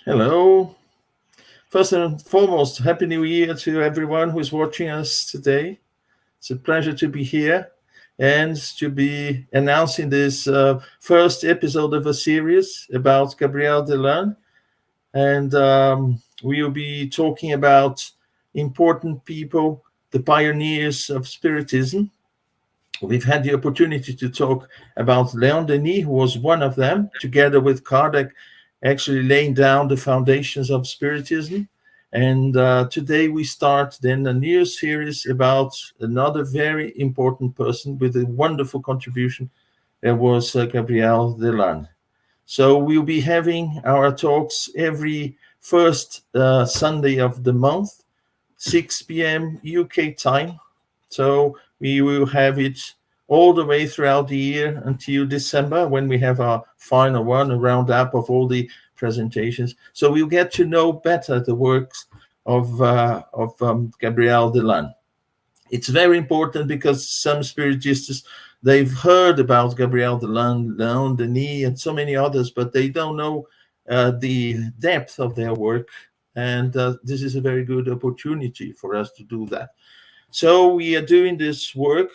Hello. First and foremost, Happy New Year to everyone who is watching us today. It's a pleasure to be here and to be announcing this first episode of a series about Gabriel Delanne. And we will be talking about important people, the pioneers of Spiritism. We've had the opportunity to talk about Leon Denis, who was one of them, together with Kardec, actually laying down the foundations of Spiritism. And today we start then a new series about another very important person with a wonderful contribution. That was Gabriel Delanne. So we'll be having our talks every first Sunday of the month, 6 p.m. UK time. So we will have it all the way throughout the year until December, when we have our final one, a roundup of all the presentations. So we'll get to know better the works of Gabriel Delanne. It's very important because some spiritists, they've heard about Gabriel Delanne, Leon Denis, and so many others, but they don't know the depth of their work. And this is a very good opportunity for us to do that. So we are doing this work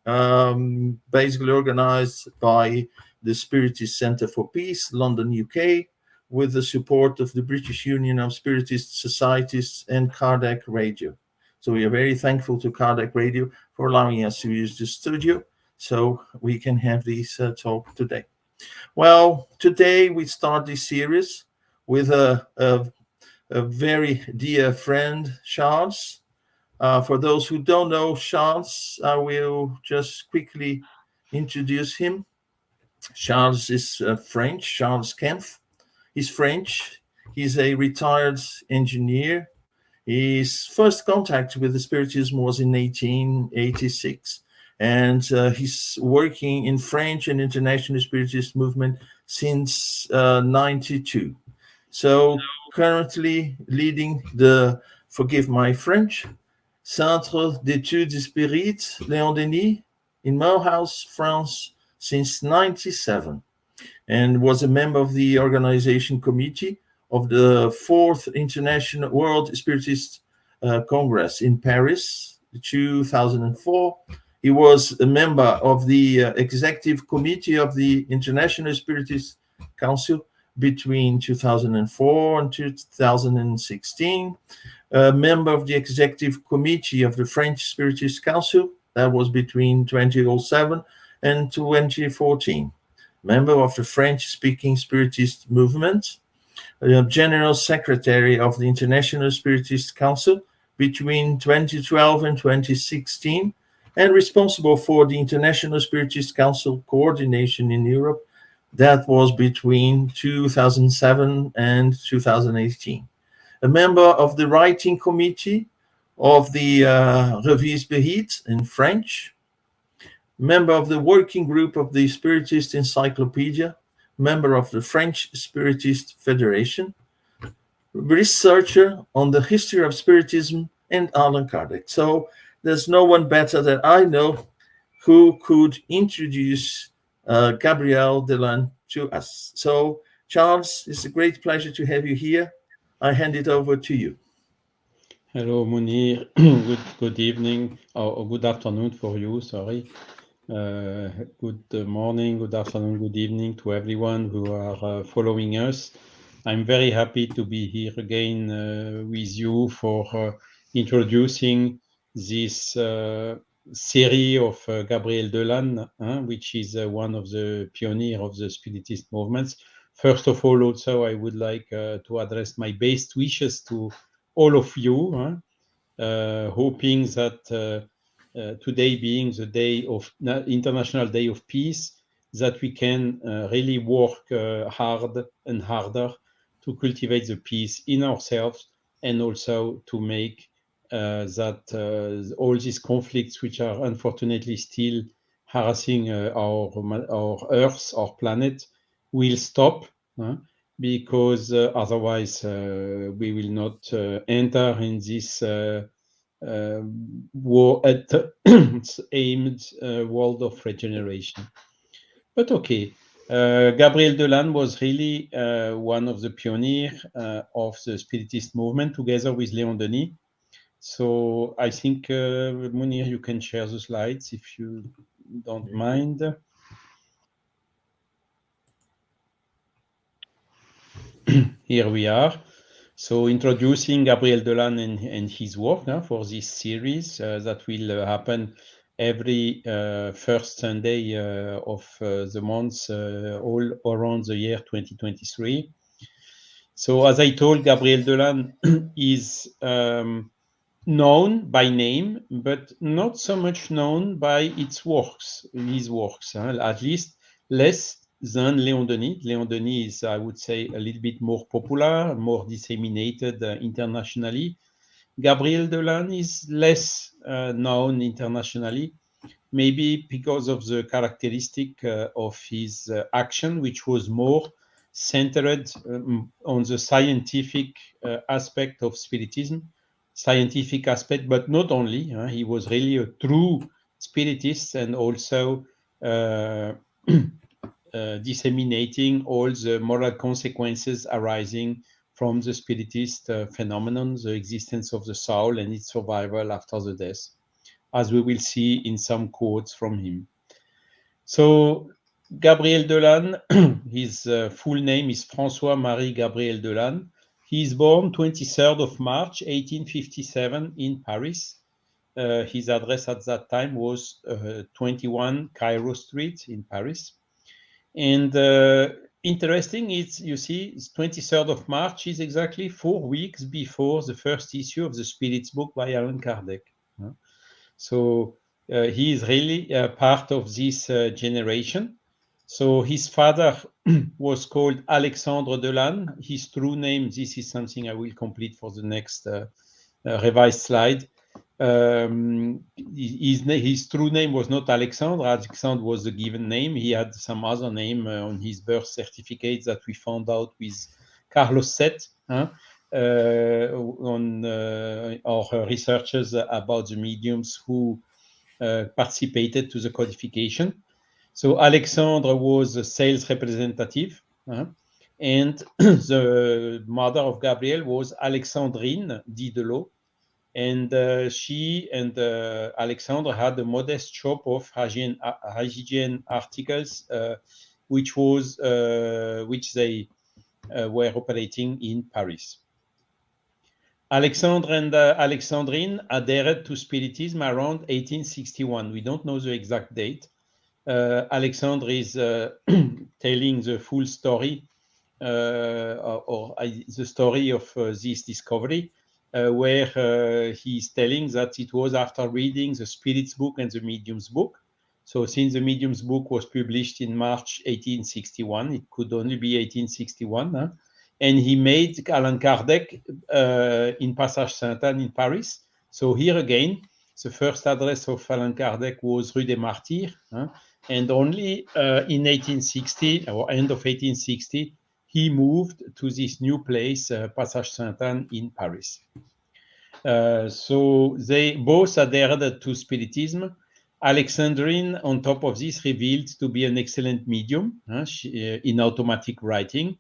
basically organized by the Spiritist Centre for Peace, London, UK, with the support of the British Union of Spiritist Societies and Kardec Radio. So we are very thankful to Kardec Radio for allowing us to use the studio so we can have this talk today. Well, today we start this series with a very dear friend, Charles. For those who don't know Charles, I will just quickly introduce him. Charles is French, Charles Kempf. He's French. He's a retired engineer. His first contact with the Spiritism was in 1886. And he's working in French and international Spiritist movement since 92. So currently leading the, forgive my French, Centre d'études spirites Léon Denis in Mulhouse, France, since 97, and was a member of the organization committee of the 4th International World Spiritist Congress in Paris, 2004. He was a member of the executive committee of the International Spiritist Council between 2004 and 2016. A member of the executive committee of the French Spiritist Council, that was between 2007 and 2014. Member of the French-speaking Spiritist movement, General Secretary of the International Spiritist Council between 2012 and 2016, and responsible for the International Spiritist Council coordination in Europe. That was between 2007 and 2018. A member of the writing committee of the Revue Spirit in French, member of the working group of the Spiritist Encyclopedia, member of the French Spiritist Federation, researcher on the history of Spiritism and Allan Kardec. So there's no one better that I know who could introduce Gabriel Delanne to us. So Charles, it's a great pleasure to have you here. I hand it over to you. Hello, Munir. Good evening or good afternoon for you. Sorry. Good morning, good afternoon, good evening to everyone who are following us. I'm very happy to be here again with you for introducing this series of Gabriel Delanne, which is one of the pioneers of the Spiritist movements. First of all, also, I would like to address my best wishes to all of you, hoping that today being the day of International Day of Peace, that we can really work hard and harder to cultivate the peace in ourselves, and also to make that all these conflicts, which are unfortunately still harassing our Earth, our planet, will stop. Because otherwise we will not enter in this war at aimed world of regeneration. But okay, Gabriel Delanne was really one of the pioneers of the Spiritist movement together with Léon Denis. So I think, Munir, you can share the slides if you don't mind. Here we are. So introducing Gabriel Delanne and his work for this series that will happen every first Sunday of the month all around the year 2023. So as I told, Gabriel Delanne is known by name, but not so much known by his works, at least less than Léon Denis. Léon Denis is, I would say, a little bit more popular, more disseminated internationally. Gabriel Delanne is less known internationally, maybe because of the characteristic of his action, which was more centered on the scientific aspect of Spiritism, scientific aspect, but not only. He was really a true Spiritist and also disseminating all the moral consequences arising from the Spiritist phenomenon, the existence of the soul and its survival after the death, as we will see in some quotes from him. So Gabriel Delanne, his full name is François-Marie Gabriel Delanne. He is born 23rd of March, 1857 in Paris. His address at that time was 21 Cairo Street in Paris. And interesting is, you see, 23rd of March is exactly 4 weeks before the first issue of the Spirits book by Allan Kardec. So he is really part of this generation. So his father was called Alexandre Delanne. His true name, this is something I will complete for the next revised slide. His true name was not Alexandre. Alexandre was the given name. He had some other name on his birth certificate that we found out with Carlos Set. On our researchers about the mediums who participated to the codification. So Alexandre was a sales representative, and the mother of Gabriel was Alexandrine Didelot, and she and Alexandre had a modest shop of hygiene articles, which they were operating in Paris. Alexandre and Alexandrine adhered to Spiritism around 1861. We don't know the exact date. Alexandre is telling the full story, or the story of this discovery, where he's telling that it was after reading the Spirits book and the Mediums book. So since the Mediums book was published in March 1861, it could only be 1861, and he made Allan Kardec in Passage Sainte-Anne in Paris. So here again, the first address of Allan Kardec was Rue des Martyrs, and only in 1860, or end of 1860, he moved to this new place, Passage Sainte-Anne in Paris. So they both adhered to Spiritism. Alexandrine, on top of this, revealed to be an excellent medium in automatic writing.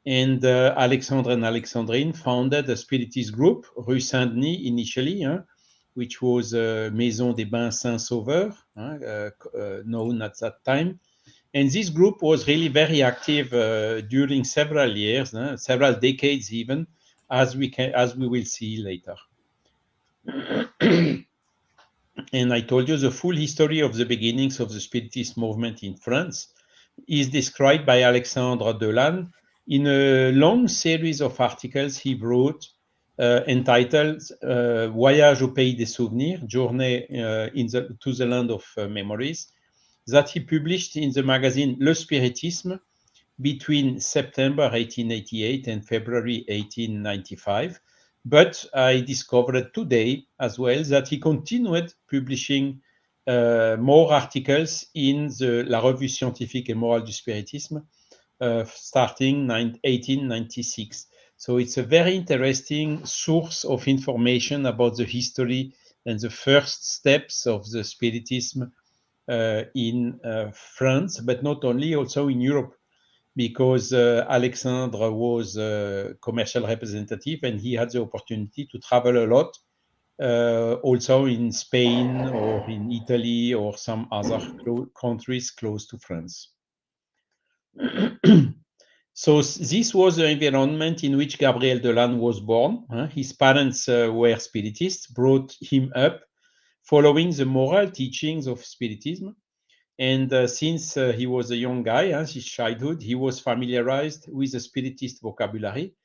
And Alexandre and Alexandrine founded a Spiritist group, Rue Saint-Denis initially, which was Maison des Bains Saint-Sauveur, known at that time. And this group was really very active during several years, several decades even, as we will see later. And I told you the full history of the beginnings of the Spiritist movement in France is described by Alexandre Delanne in a long series of articles he wrote entitled Voyage au pays des souvenirs, Journey to the land of memories, that he published in the magazine Le Spiritisme between September 1888 and February 1895. But I discovered today as well that he continued publishing more articles in the La Revue Scientifique et Morale du Spiritisme, starting 1896. So it's a very interesting source of information about the history and the first steps of the Spiritism in France, but not only, also in Europe, because Alexandre was a commercial representative and he had the opportunity to travel a lot, also in Spain or in Italy or some other countries close to France. So this was the environment in which Gabriel Delanne was born. His parents were Spiritists, brought him up following the moral teachings of Spiritism. And since he was a young guy, his childhood, he was familiarized with the Spiritist vocabulary,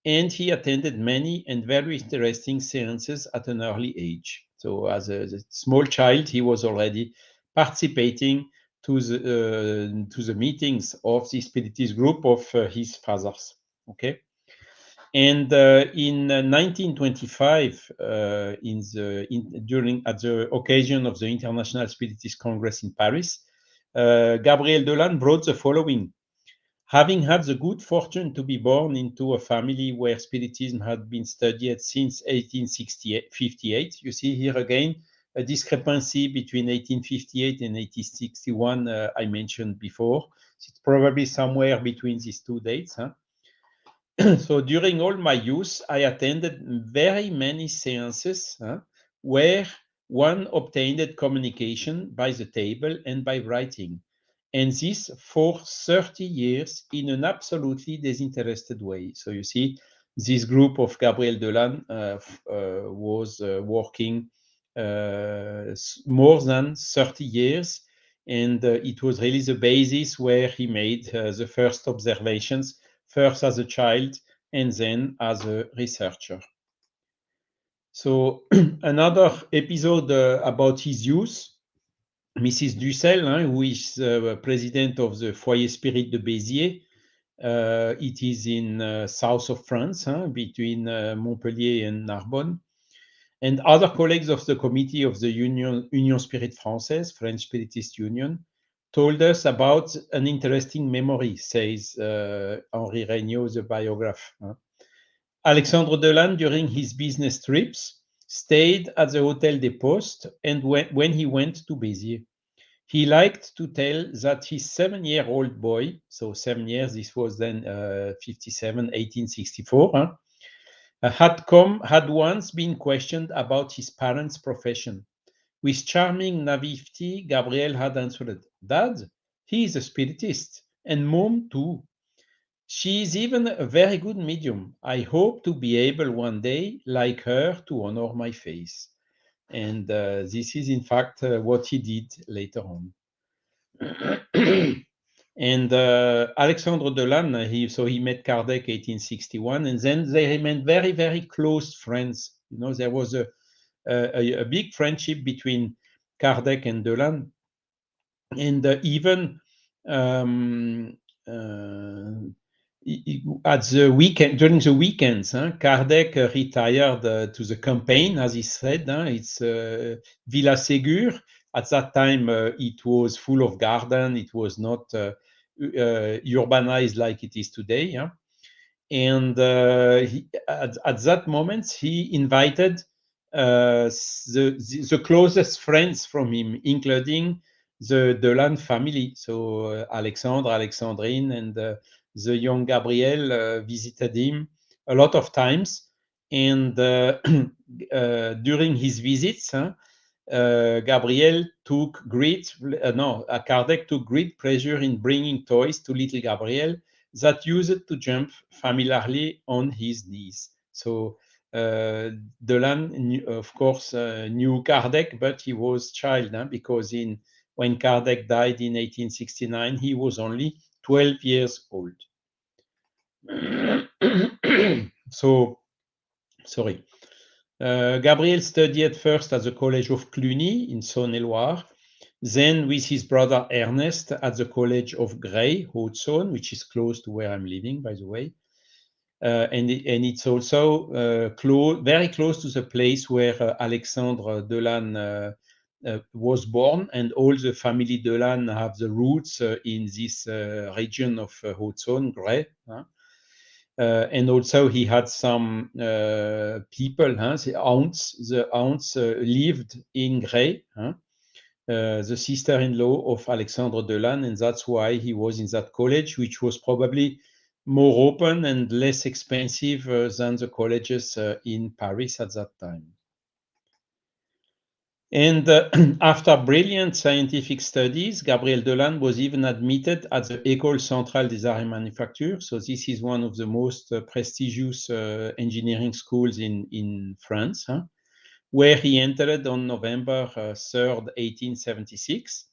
and he attended many and very interesting seances at an early age. So as a small child, he was already participating to the meetings of the Spiritist group of his fathers. Okay. And in 1925, at the occasion of the International Spiritist Congress in Paris, Gabriel Delanne wrote the following: "Having had the good fortune to be born into a family where Spiritism had been studied since 1858, you see here again a discrepancy between 1858 and 1861 I mentioned before. It's probably somewhere between these two dates. So during all my youth, I attended very many seances where one obtained communication by the table and by writing, and this for 30 years in an absolutely disinterested way." So you see, this group of Gabriel Delanne was working more than 30 years, and it was really the basis where he made the first observations, first as a child and then as a researcher. So another episode about his youth, Mrs. Dussel, who is president of the Foyer Spirit de Béziers. It is in south of France, between Montpellier and Narbonne. And other colleagues of the committee of the Union Spirit Française, French Spiritist Union, told us about an interesting memory, says Henri Regnault, the biographer. Alexandre Delanne, during his business trips, stayed at the Hôtel des Postes, and when he went to Béziers, he liked to tell that his 7-year-old boy, so 7 years, this was then 1864, had once been questioned about his parents' profession. With charming naivety, Gabriel had answered, "Dad, he is a spiritist, and Mom too. She is even a very good medium. I hope to be able one day, like her, to honor my faith." And this is, in fact, what he did later on. And Alexandre Delanne, he met Kardec 1861, and then they remained very, very close friends. You know, there was a big friendship between Kardec and Delanne, and even at the weekend, during the weekends, Kardec retired to the campaign, as he said. It's Villa Ségur. At that time, it was full of garden. It was not urbanized like it is today. And at that moment, he invited the closest friends from him, including the Delanne family. So Alexandre, Alexandrine, and the young Gabriel visited him a lot of times. And during his visits, Gabriel took Kardec took great pleasure in bringing toys to little Gabriel that used to jump familiarly on his knees. So Delanne, of course, knew Kardec, but he was child, because when Kardec died in 1869, he was only 12 years old. So, sorry. Gabriel studied first at the College of Cluny in Saône-et-Loire, then with his brother Ernest at the College of Gray, Haute-Saône, which is close to where I'm living, by the way. And it's also very close to the place where Alexandre Delanne was born, and all the family Delanne have the roots in this region of Haute-Saône, Gray. And also he had some people, the aunts lived in Gray, the sister-in-law of Alexandre Delanne, and that's why he was in that college, which was probably more open and less expensive than the colleges in Paris at that time. And after brilliant scientific studies, Gabriel Delanne was even admitted at the École Centrale des Arts et Manufactures. So this is one of the most prestigious engineering schools in France, where he entered on November 3rd, 1876.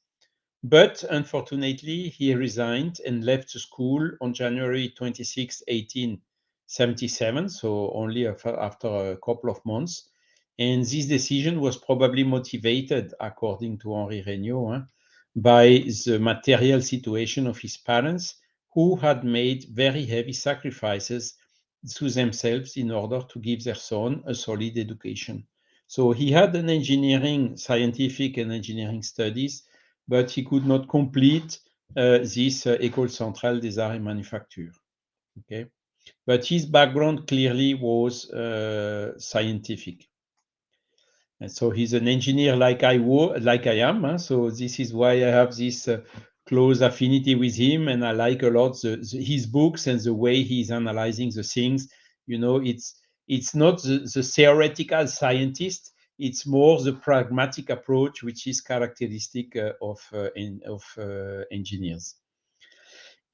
But unfortunately, he resigned and left the school on January 26, 1877, so only after a couple of months. And this decision was probably motivated, according to Henri Regnault, by the material situation of his parents, who had made very heavy sacrifices to themselves in order to give their son a solid education. So he had an scientific and engineering studies, but he could not complete this École Centrale des Arts et Manufactures. Okay, but his background clearly was scientific. And so he's an engineer like I am. So this is why I have this close affinity with him, and I like a lot his books and the way he's analyzing the things. You know, it's not the theoretical scientist; it's more the pragmatic approach, which is characteristic of engineers.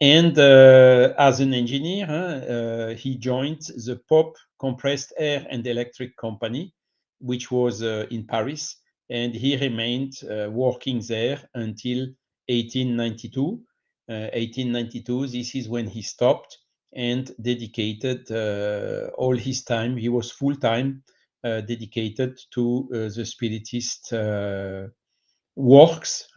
And as an engineer, he joined the Pop Compressed Air and Electric Company, which was in Paris, and he remained working there until 1892. 1892, this is when he stopped and dedicated all his time. He was full-time dedicated to the Spiritist works.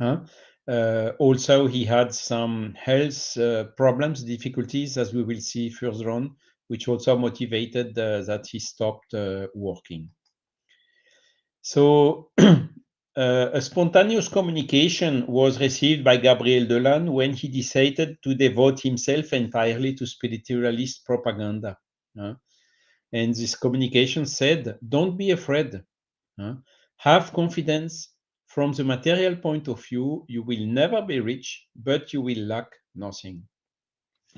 Also, he had some health problems, difficulties, as we will see further on, which also motivated that he stopped working. So a spontaneous communication was received by Gabriel Delanne when he decided to devote himself entirely to spiritualist propaganda. And this communication said, "Don't be afraid. Have confidence. From the material point of view, you will never be rich, but you will lack nothing."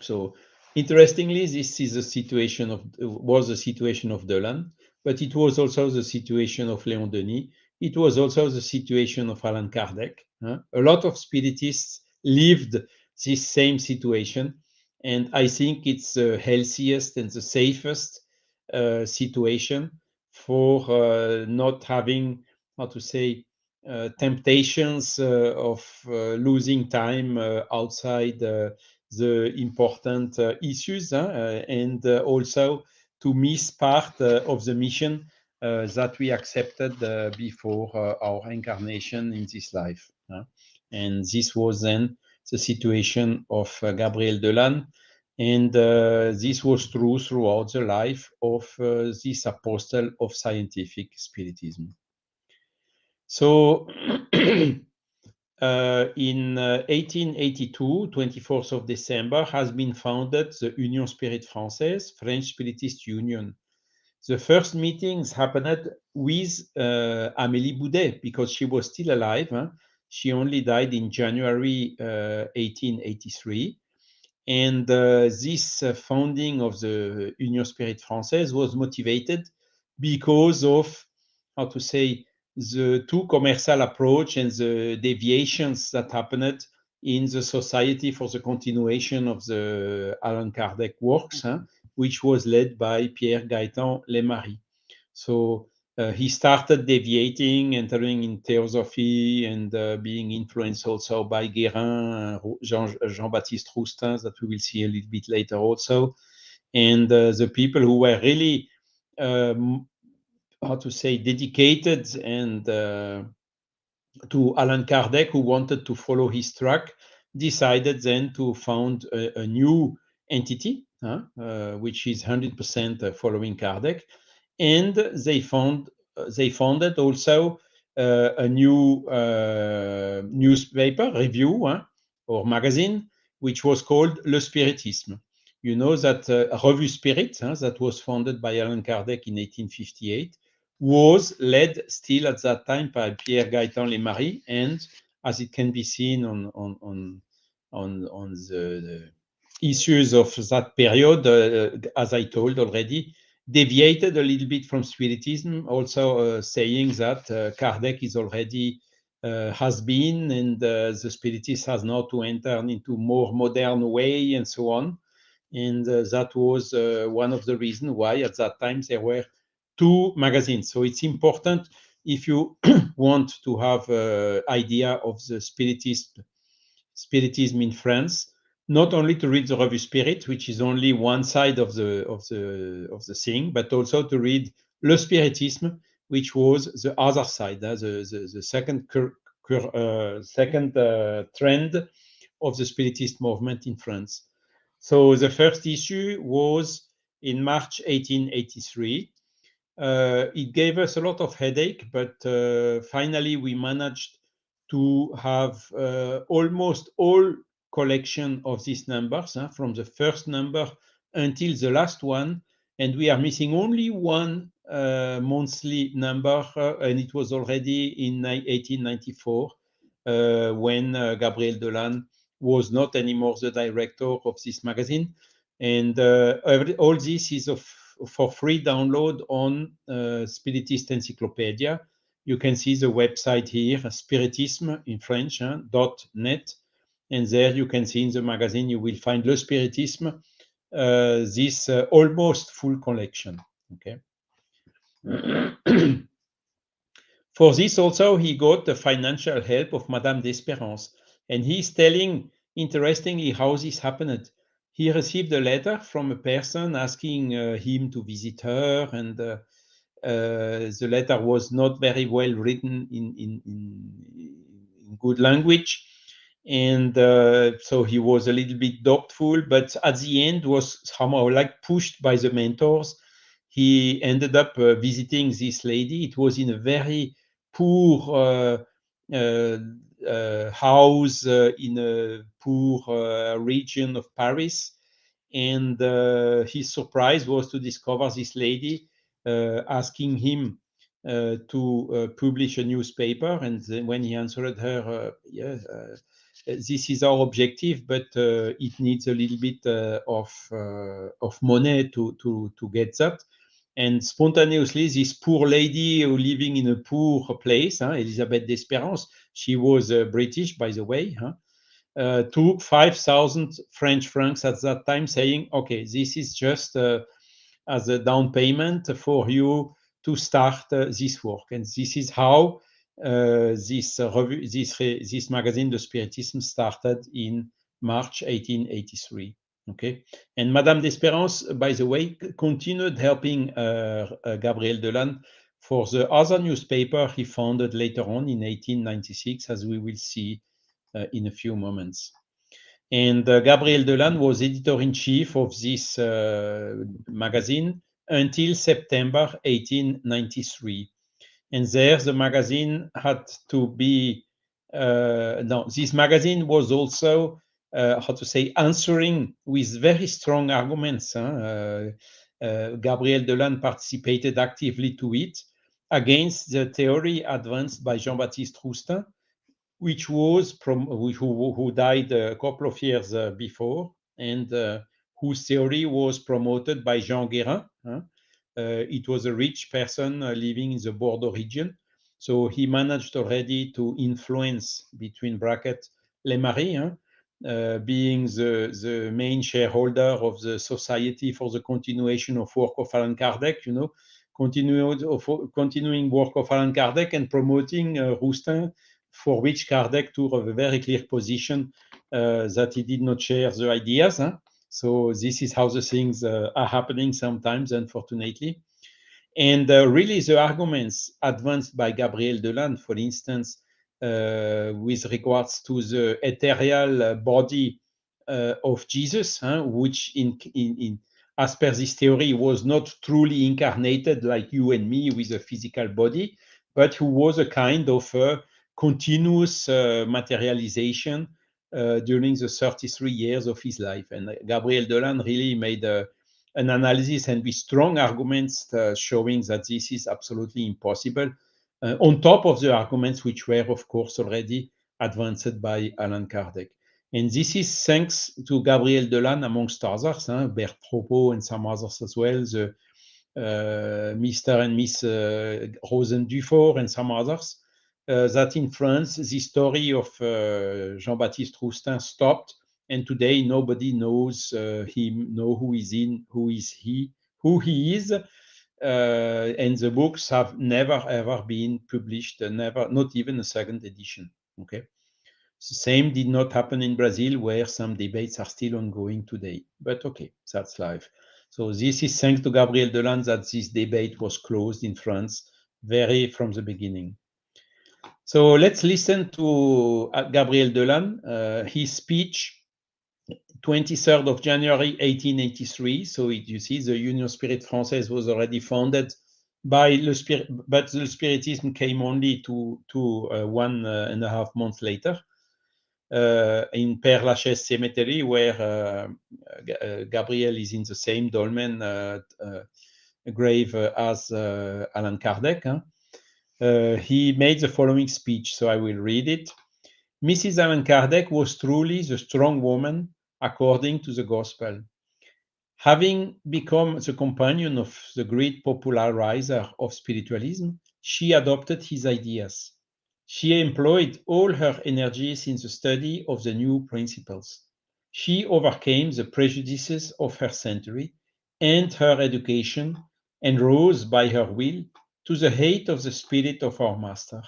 So interestingly, this is was the situation of Delanne, but it was also the situation of Léon Denis. It was also the situation of Allan Kardec. A lot of spiritists lived this same situation, and I think it's the healthiest and the safest situation for not having, how to say, temptations of losing time outside the important issues, and also to miss part of the mission that we accepted before our incarnation in this life. And this was then the situation of Gabriel Delanne. And this was true throughout the life of this apostle of scientific spiritism. So in 1882, 24th of December, has been founded the Union Spirit Française, French Spiritist Union. The first meetings happened with Amélie Boudet because she was still alive. She only died in January 1883. And this founding of the Union Spirit Française was motivated because of, how to say, the too commercial approach and the deviations that happened in the Society for the Continuation of the Allan Kardec works, which was led by Pierre Gaëtan Lemarie. So he started deviating, entering in theosophy, and being influenced also by Guérin, Jean-Baptiste Roustin, that we will see a little bit later also. And the people who were really, how to say, dedicated and to Allan Kardec, who wanted to follow his track, decided then to found a new entity, which is 100% following Kardec. And they founded also a new newspaper review or magazine, which was called Le Spiritisme. You know that Revue Spirit, that was founded by Allan Kardec in 1858, was led still at that time by Pierre Gaëtan Lemarie, and as it can be seen on the issues of that period, as I told already, deviated a little bit from Spiritism, also saying that Kardec is already has been, and the Spiritist has now to enter into more modern way and so on. And that was one of the reasons why at that time there were two magazines. So it's important if you want to have an idea of the Spiritism in France, not only to read the Revue Spirit, which is only one side of the thing, but also to read Le Spiritisme, which was the other side, the second trend of the Spiritist movement in France. So the first issue was in March 1883. It gave us a lot of headache, but finally we managed to have almost all collection of these numbers, from the first number until the last one, and we are missing only one monthly number, and it was already in 1894 when Gabriel Delanne was not anymore the director of this magazine. And all this is for free download on Spiritist Encyclopedia. You can see the website here, Spiritisme in French, .net. And there you can see in the magazine, you will find Le Spiritisme, this almost full collection. Okay. For this also, he got the financial help of Madame d'Espérance. And he's telling, interestingly, how this happened. He received a letter from a person asking him to visit her, and the letter was not very well written in good language. And so he was a little bit doubtful, but at the end was somehow like pushed by the mentors. He ended up visiting this lady. It was in a very poor house in a poor region of Paris. And his surprise was to discover this lady asking him to publish a newspaper. And then when he answered her, yes, this is our objective, but it needs a little bit of money to get that. And spontaneously, this poor lady who living in a poor place, Elisabeth d'Espérance, she was British, by the way, took 5,000 French francs at that time, saying, okay, this is just as a down payment for you to start this work. And this is how this magazine, The Spiritism, started in March 1883. Okay, and Madame d'Espérance, by the way, continued helping Gabriel Delanne for the other newspaper he founded later on in 1896, as we will see in a few moments. And Gabriel Delanne was editor-in-chief of this magazine until September 1893. And there the magazine had to be, this magazine was also, answering with very strong arguments. Gabriel Delanne participated actively to it against the theory advanced by Jean-Baptiste Roustin, which was who died a couple of years before, and whose theory was promoted by Jean Guérin. It was a rich person living in the Bordeaux region. So he managed already to influence, between brackets, Lemarie, being the main shareholder of the Society for the Continuation of Work of Allan Kardec, continuing work of Allan Kardec and promoting Roustin, for which Kardec took a very clear position that he did not share the ideas. So this is how the things are happening sometimes, unfortunately. And really the arguments advanced by Gabriel Delanne, for instance, with regards to the ethereal body of Jesus, which as per this theory was not truly incarnated like you and me with a physical body, but who was a kind of continuous materialization during the 33 years of his life. And Gabriel Delanne really made a an analysis and with strong arguments showing that this is absolutely impossible, on top of the arguments which were, of course, already advanced by Alan Kardec. And this is thanks to Gabriel Delanne, amongst others, Bert Propo and some others as well, the Mr. and Miss Rosen Dufour and some others, that in France, the story of Jean-Baptiste Roustin stopped, and today nobody knows him, know who he is, and the books have never ever been published, never, not even a second edition. Okay. The same did not happen in Brazil, where some debates are still ongoing today. But okay, that's life. So this is thanks to Gabriel Delanne that this debate was closed in France very from the beginning. So let's listen to Gabriel Delanne, his speech, 23rd of January 1883. So you see, the Union Spirit Française was already founded by Le Spirit, but the Spiritism came only to 1.5 months later. In Père Lachaise Cemetery, where Gabriel is in the same dolmen grave as Allan Kardec. He made the following speech, so I will read it. Mrs. Allan Kardec was truly the strong woman according to the gospel. Having become the companion of the great popularizer of spiritualism, she adopted his ideas. She employed all her energies in the study of the new principles. She overcame the prejudices of her century and her education, and rose by her will to the height of the spirit of our master,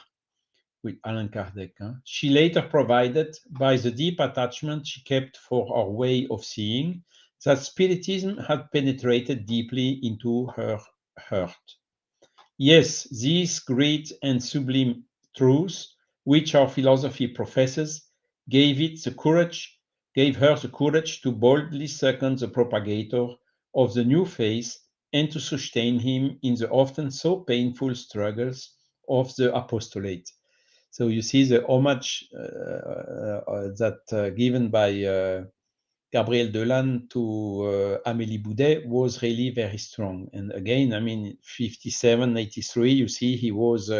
with Allan Kardec. She later provided, by the deep attachment she kept for our way of seeing, that Spiritism had penetrated deeply into her heart. Yes, these great and sublime truths, which our philosophy professes, gave her the courage to boldly second the propagator of the new faith and to sustain him in the often so painful struggles of the apostolate. So you see the homage that given by Gabriel Delanne to Amélie Boudet was really very strong. And again, I mean, 57, 83, you see, he was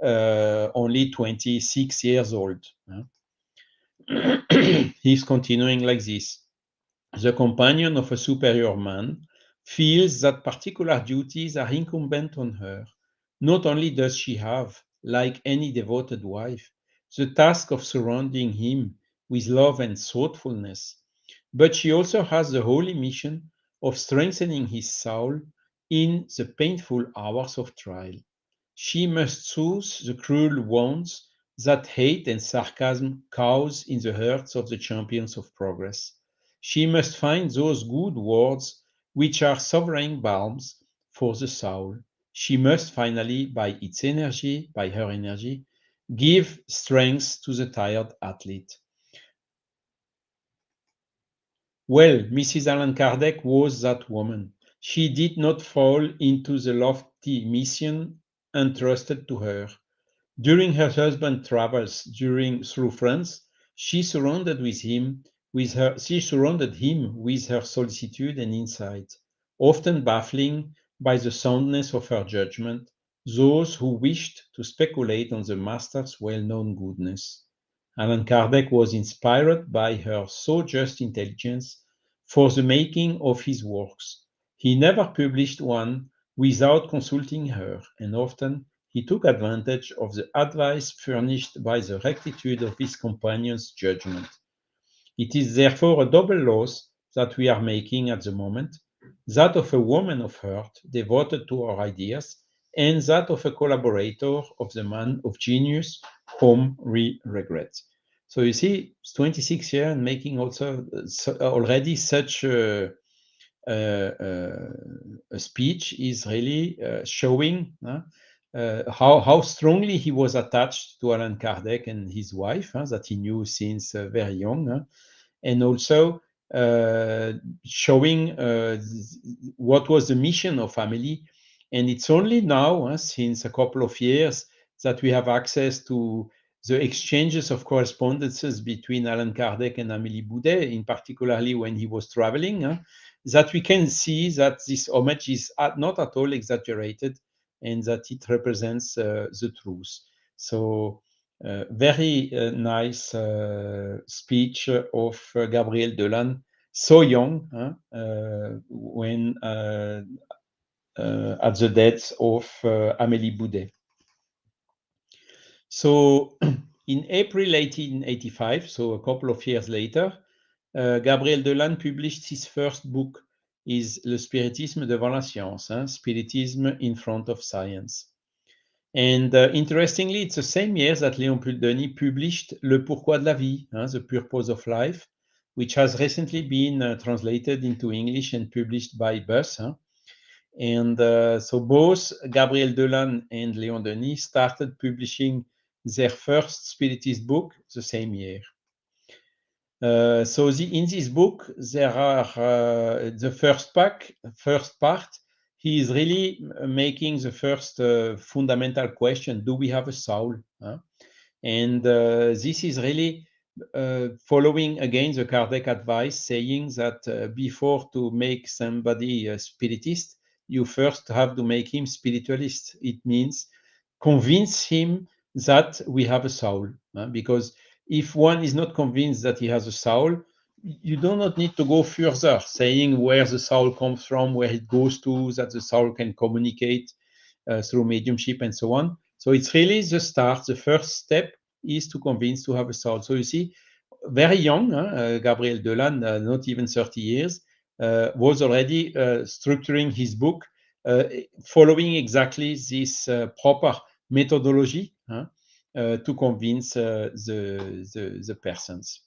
only 26 years old. He's continuing like this. The companion of a superior man feels that particular duties are incumbent on her. Not only does she have, like any devoted wife, the task of surrounding him with love and thoughtfulness, but she also has the holy mission of strengthening his soul in the painful hours of trial. She must soothe the cruel wounds that hate and sarcasm cause in the hearts of the champions of progress. She must find those good words which are sovereign balms for the soul. She must finally, by her energy, give strength to the tired athlete. Well, Mrs. Allan Kardec was that woman. She did not fall into the lofty mission entrusted to her. During her husband's travels through France, she surrounded him with her solicitude and insight, often baffling by the soundness of her judgment those who wished to speculate on the master's well-known goodness. Allan Kardec was inspired by her so just intelligence for the making of his works. He never published one without consulting her, and often he took advantage of the advice furnished by the rectitude of his companion's judgment. It is therefore a double loss that we are making at the moment, that of a woman of heart devoted to our ideas, and that of a collaborator of the man of genius whom we regret. So you see, 26 years and making also already such a speech is really showing how strongly he was attached to Allan Kardec and his wife, that he knew since very young, and also showing what was the mission of Amélie. And it's only now, since a couple of years, that we have access to the exchanges of correspondences between Allan Kardec and Amélie Boudet, in particularly when he was traveling, that we can see that this homage is not at all exaggerated and that it represents the truth. So very nice speech of Gabriel Delanne, so young, when at the death of Amélie Boudet. So in April 1885, so a couple of years later, Gabriel Delanne published his first book, is Le Spiritisme devant la science, Spiritism in front of science. And interestingly, it's the same year that Léon Denis published Le Pourquoi de la Vie, The Purpose of Life, which has recently been translated into English and published by Bus. And so both Gabriel Delanne and Léon Denis started publishing their first Spiritist book the same year. So in this book, there are the first part, he is really making the first fundamental question, do we have a soul? And this is really following again the Kardec advice, saying that before to make somebody a spiritist, you first have to make him spiritualist. It means convince him that we have a soul, because if one is not convinced that he has a soul, you do not need to go further, saying where the soul comes from, where it goes to, that the soul can communicate through mediumship and so on. So it's really the start. The first step is to convince to have a soul. So you see, very young, Gabriel Delanne, not even 30 years, was already structuring his book, following exactly this proper methodology to convince the persons.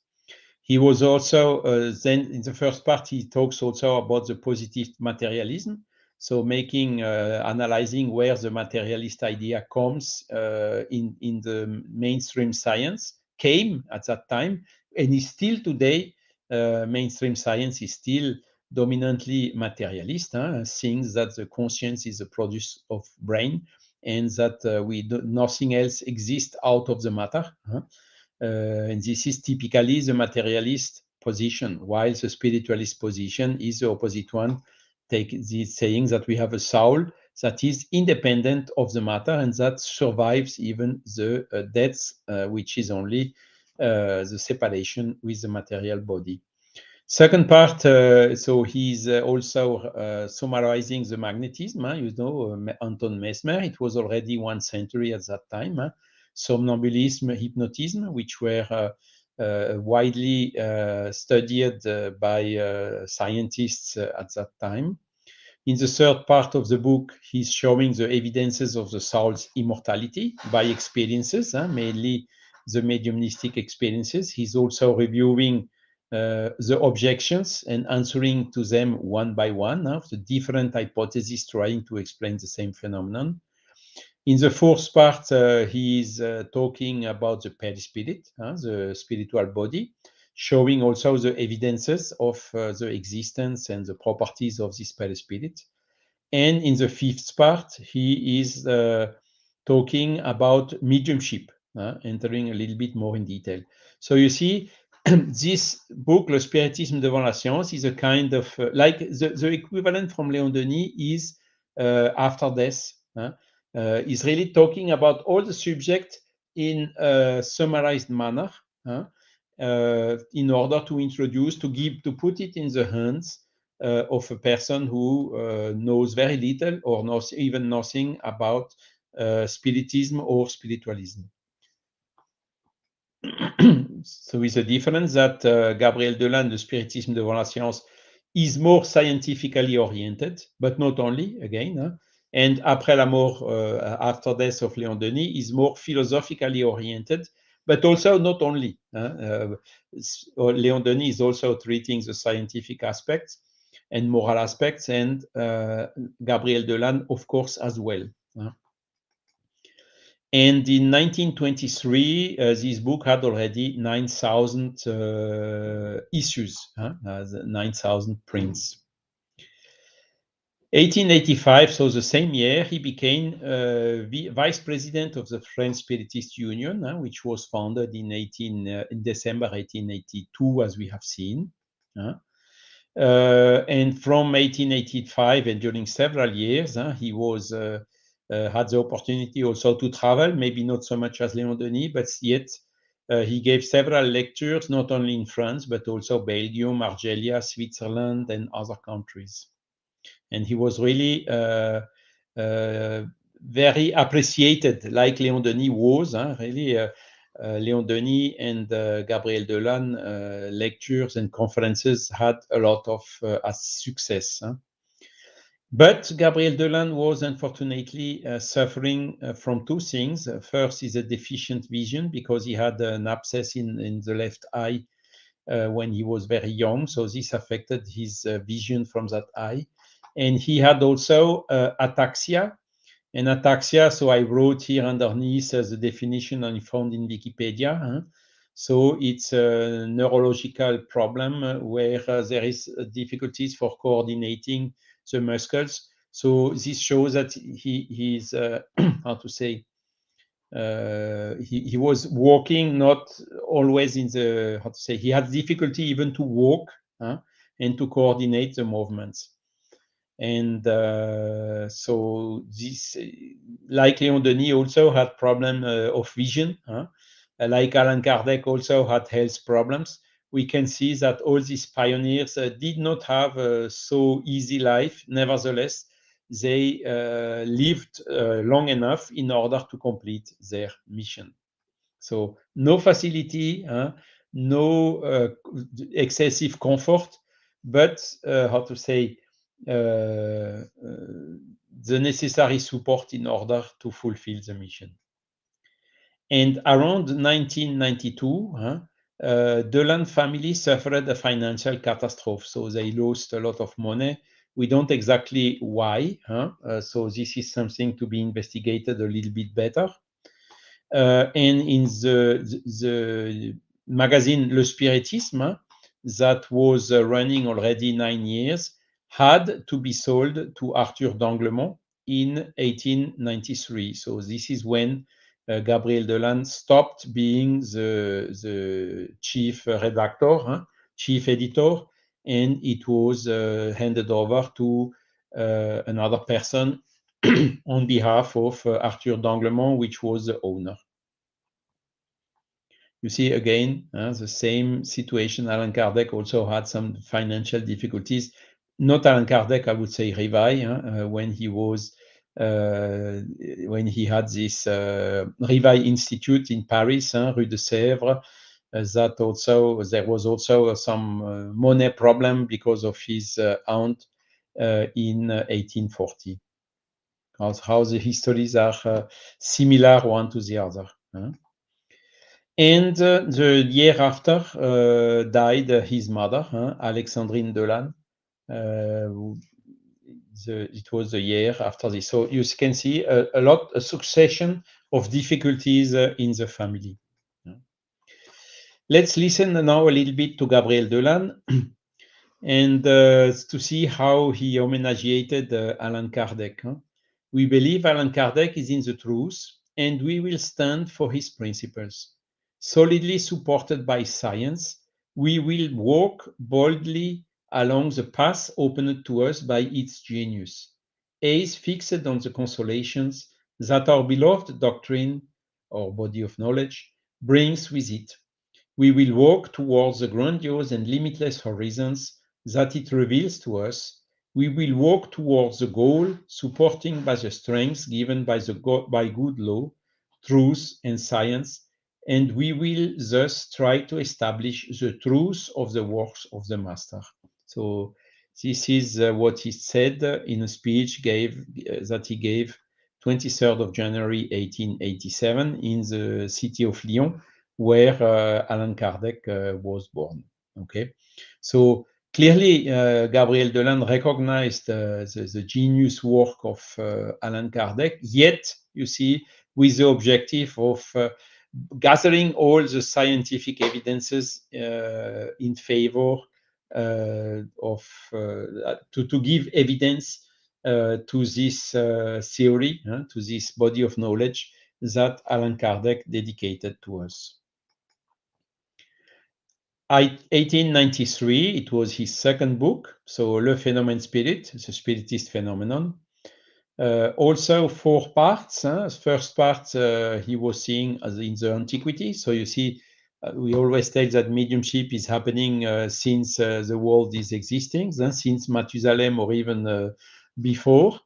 He was also, then in the first part, he talks also about the positive materialism. So making, analyzing where the materialist idea comes in the mainstream science, came at that time, and is still today, mainstream science is still dominantly materialist, seeing that the conscience is a produce of brain, and that nothing else exists out of the matter. And this is typically the materialist position, while the spiritualist position is the opposite one, saying that we have a soul that is independent of the matter and that survives even the death, which is only the separation with the material body. Second part, so he's also summarizing the magnetism. Anton Mesmer, it was already 1 century at that time. Somnambulism, hypnotism, which were widely studied by scientists at that time. In the third part of the book, he's showing the evidences of the soul's immortality by experiences, mainly the mediumistic experiences. He's also reviewing the objections and answering to them one by one of the different hypotheses trying to explain the same phenomenon. In the fourth part, he is talking about the perispirit, the spiritual body, showing also the evidences of the existence and the properties of this perispirit. And in the fifth part, he is talking about mediumship, entering a little bit more in detail. So you see, this book, Le Spiritisme devant la science, is a kind of like the equivalent from Léon Denis is After Death. Is really talking about all the subject in a summarized manner, in order to introduce, to put it in the hands of a person who knows very little or knows even nothing about spiritism or spiritualism. So with the difference that Gabriel Delanne, Le Spiritisme devant la science, is more scientifically oriented, but not only, again. And Après la mort, After Death of Léon Denis, is more philosophically oriented, but also not only. Léon Denis is also treating the scientific aspects and moral aspects, and Gabriel Delanne, of course, as well. And in 1923, this book had already 9,000 issues, 9,000 prints. 1885, so the same year, he became vice president of the French Spiritist Union, which was founded in December 1882, as we have seen. And from 1885 and during several years, he was had the opportunity also to travel, maybe not so much as Léon Denis, but yet he gave several lectures, not only in France, but also Belgium, Argelia, Switzerland, and other countries. And he was really very appreciated, like Léon Denis was, really. Léon Denis and Gabriel Delanne lectures and conferences had a lot of success. But Gabriel Delanne was unfortunately suffering from two things. First is a deficient vision because he had an abscess in the left eye when he was very young. So this affected his vision from that eye. And he had also ataxia. And ataxia, so I wrote here underneath the definition I found in Wikipedia. So it's a neurological problem where there is difficulties for coordinating the muscles. So this shows that he's how to say, he was walking not always in the, how to say, he had difficulty even to walk and to coordinate the movements. And so this, like Léon Denis, also had problem of vision. Like Allan Kardec also had health problems. We can see that all these pioneers did not have a so easy life. Nevertheless, they lived long enough in order to complete their mission. So no facility, no excessive comfort, but how to say, the necessary support in order to fulfill the mission. And around 1992, Delanne family suffered a financial catastrophe. So they lost a lot of money. We don't exactly why. So this is something to be investigated a little bit better. And in the magazine Le Spiritisme, that was running already 9 years, had to be sold to Arthur d'Anglemont in 1893. So this is when Gabriel Delanne stopped being the chief redactor, chief editor, and it was handed over to another person on behalf of Arthur d'Anglemont, which was the owner. You see again the same situation. Allan Kardec also had some financial difficulties. Not Allan Kardec, I would say Rivail, when he was when he had this Rivail Institute in Paris, Rue de Sèvres. That also there was also some money problem because of his aunt in 1840. How the histories are similar one to the other. And the year after died his mother, Alexandrine Delanne. It was the year after this. So you can see a succession of difficulties in the family. Let's listen now a little bit to Gabriel Delanne and to see how he homenageated Allan Kardec. We believe Allan Kardec is in the truth, and we will stand for his principles. Solidly supported by science, we will walk boldly along the path opened to us by its genius, eyes fixed on the consolations that our beloved doctrine, or body of knowledge, brings with it. We will walk towards the grandiose and limitless horizons that it reveals to us. We will walk towards the goal, supporting by the strength given by good law, truth, and science, and we will thus try to establish the truth of the works of the Master. So this is what he said in a speech that he gave 23rd of January 1887 in the city of Lyon, where Allan Kardec was born. Okay, so clearly Gabriel Delanne recognized the genius work of Allan Kardec, yet you see with the objective of gathering all the scientific evidences in favor of to give evidence to this theory, to this body of knowledge that Allan Kardec dedicated to us. 1893, it was his second book, so Le Phénomène Spirit, the Spiritist Phenomenon. Also 4 parts. First part he was seeing as in the antiquity. So you see, we always tell that mediumship is happening since the world is existing, since Methuselah or even before.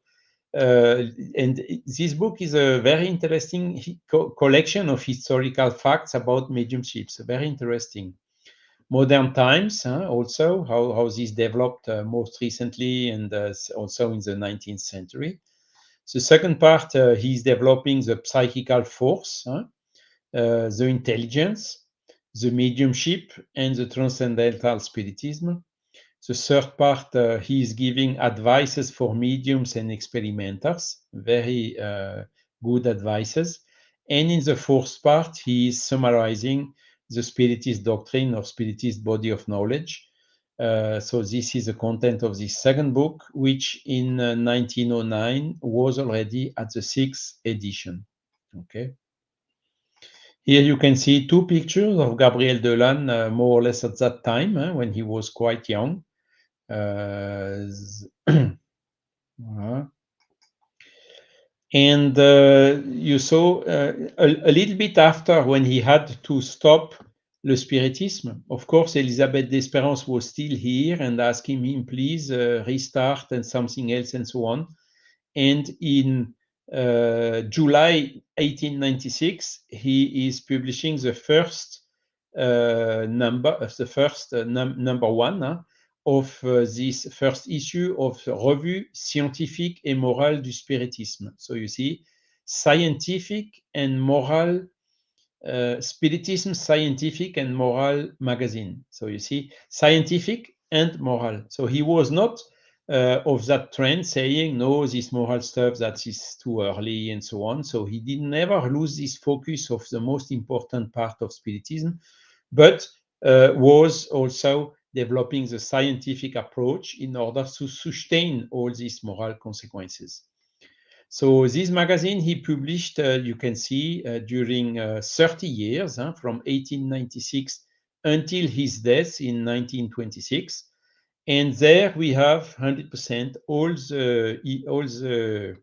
And this book is a very interesting collection of historical facts about mediumship. So very interesting. Modern times, also how this developed most recently and also in the 19th century. The second part, he's developing the psychical force, the intelligence, the mediumship, and the transcendental spiritism. The third part, he is giving advices for mediums and experimenters, very good advices. And in the fourth part, he is summarizing the Spiritist doctrine or Spiritist body of knowledge. So this is the content of this second book, which in 1909 was already at the 6th edition. Okay. Here you can see 2 pictures of Gabriel Delanne, more or less at that time, when he was quite young. Voilà. And you saw a little bit after when he had to stop le spiritisme. Of course, Elisabeth d'Espérance was still here and asking him, please restart and something else and so on. And in July 1896, he is publishing the first number one of this first issue of the Revue Scientifique et Morale du Spiritisme. So you see, scientific and moral, Spiritism, Scientific and Moral magazine. So you see, scientific and moral. So he was not of that trend saying, no, this moral stuff, that is too early and so on. So he did never lose this focus of the most important part of Spiritism, but was also developing the scientific approach in order to sustain all these moral consequences. So this magazine he published, you can see, during 30 years, from 1896 until his death in 1926. And there we have 100% all the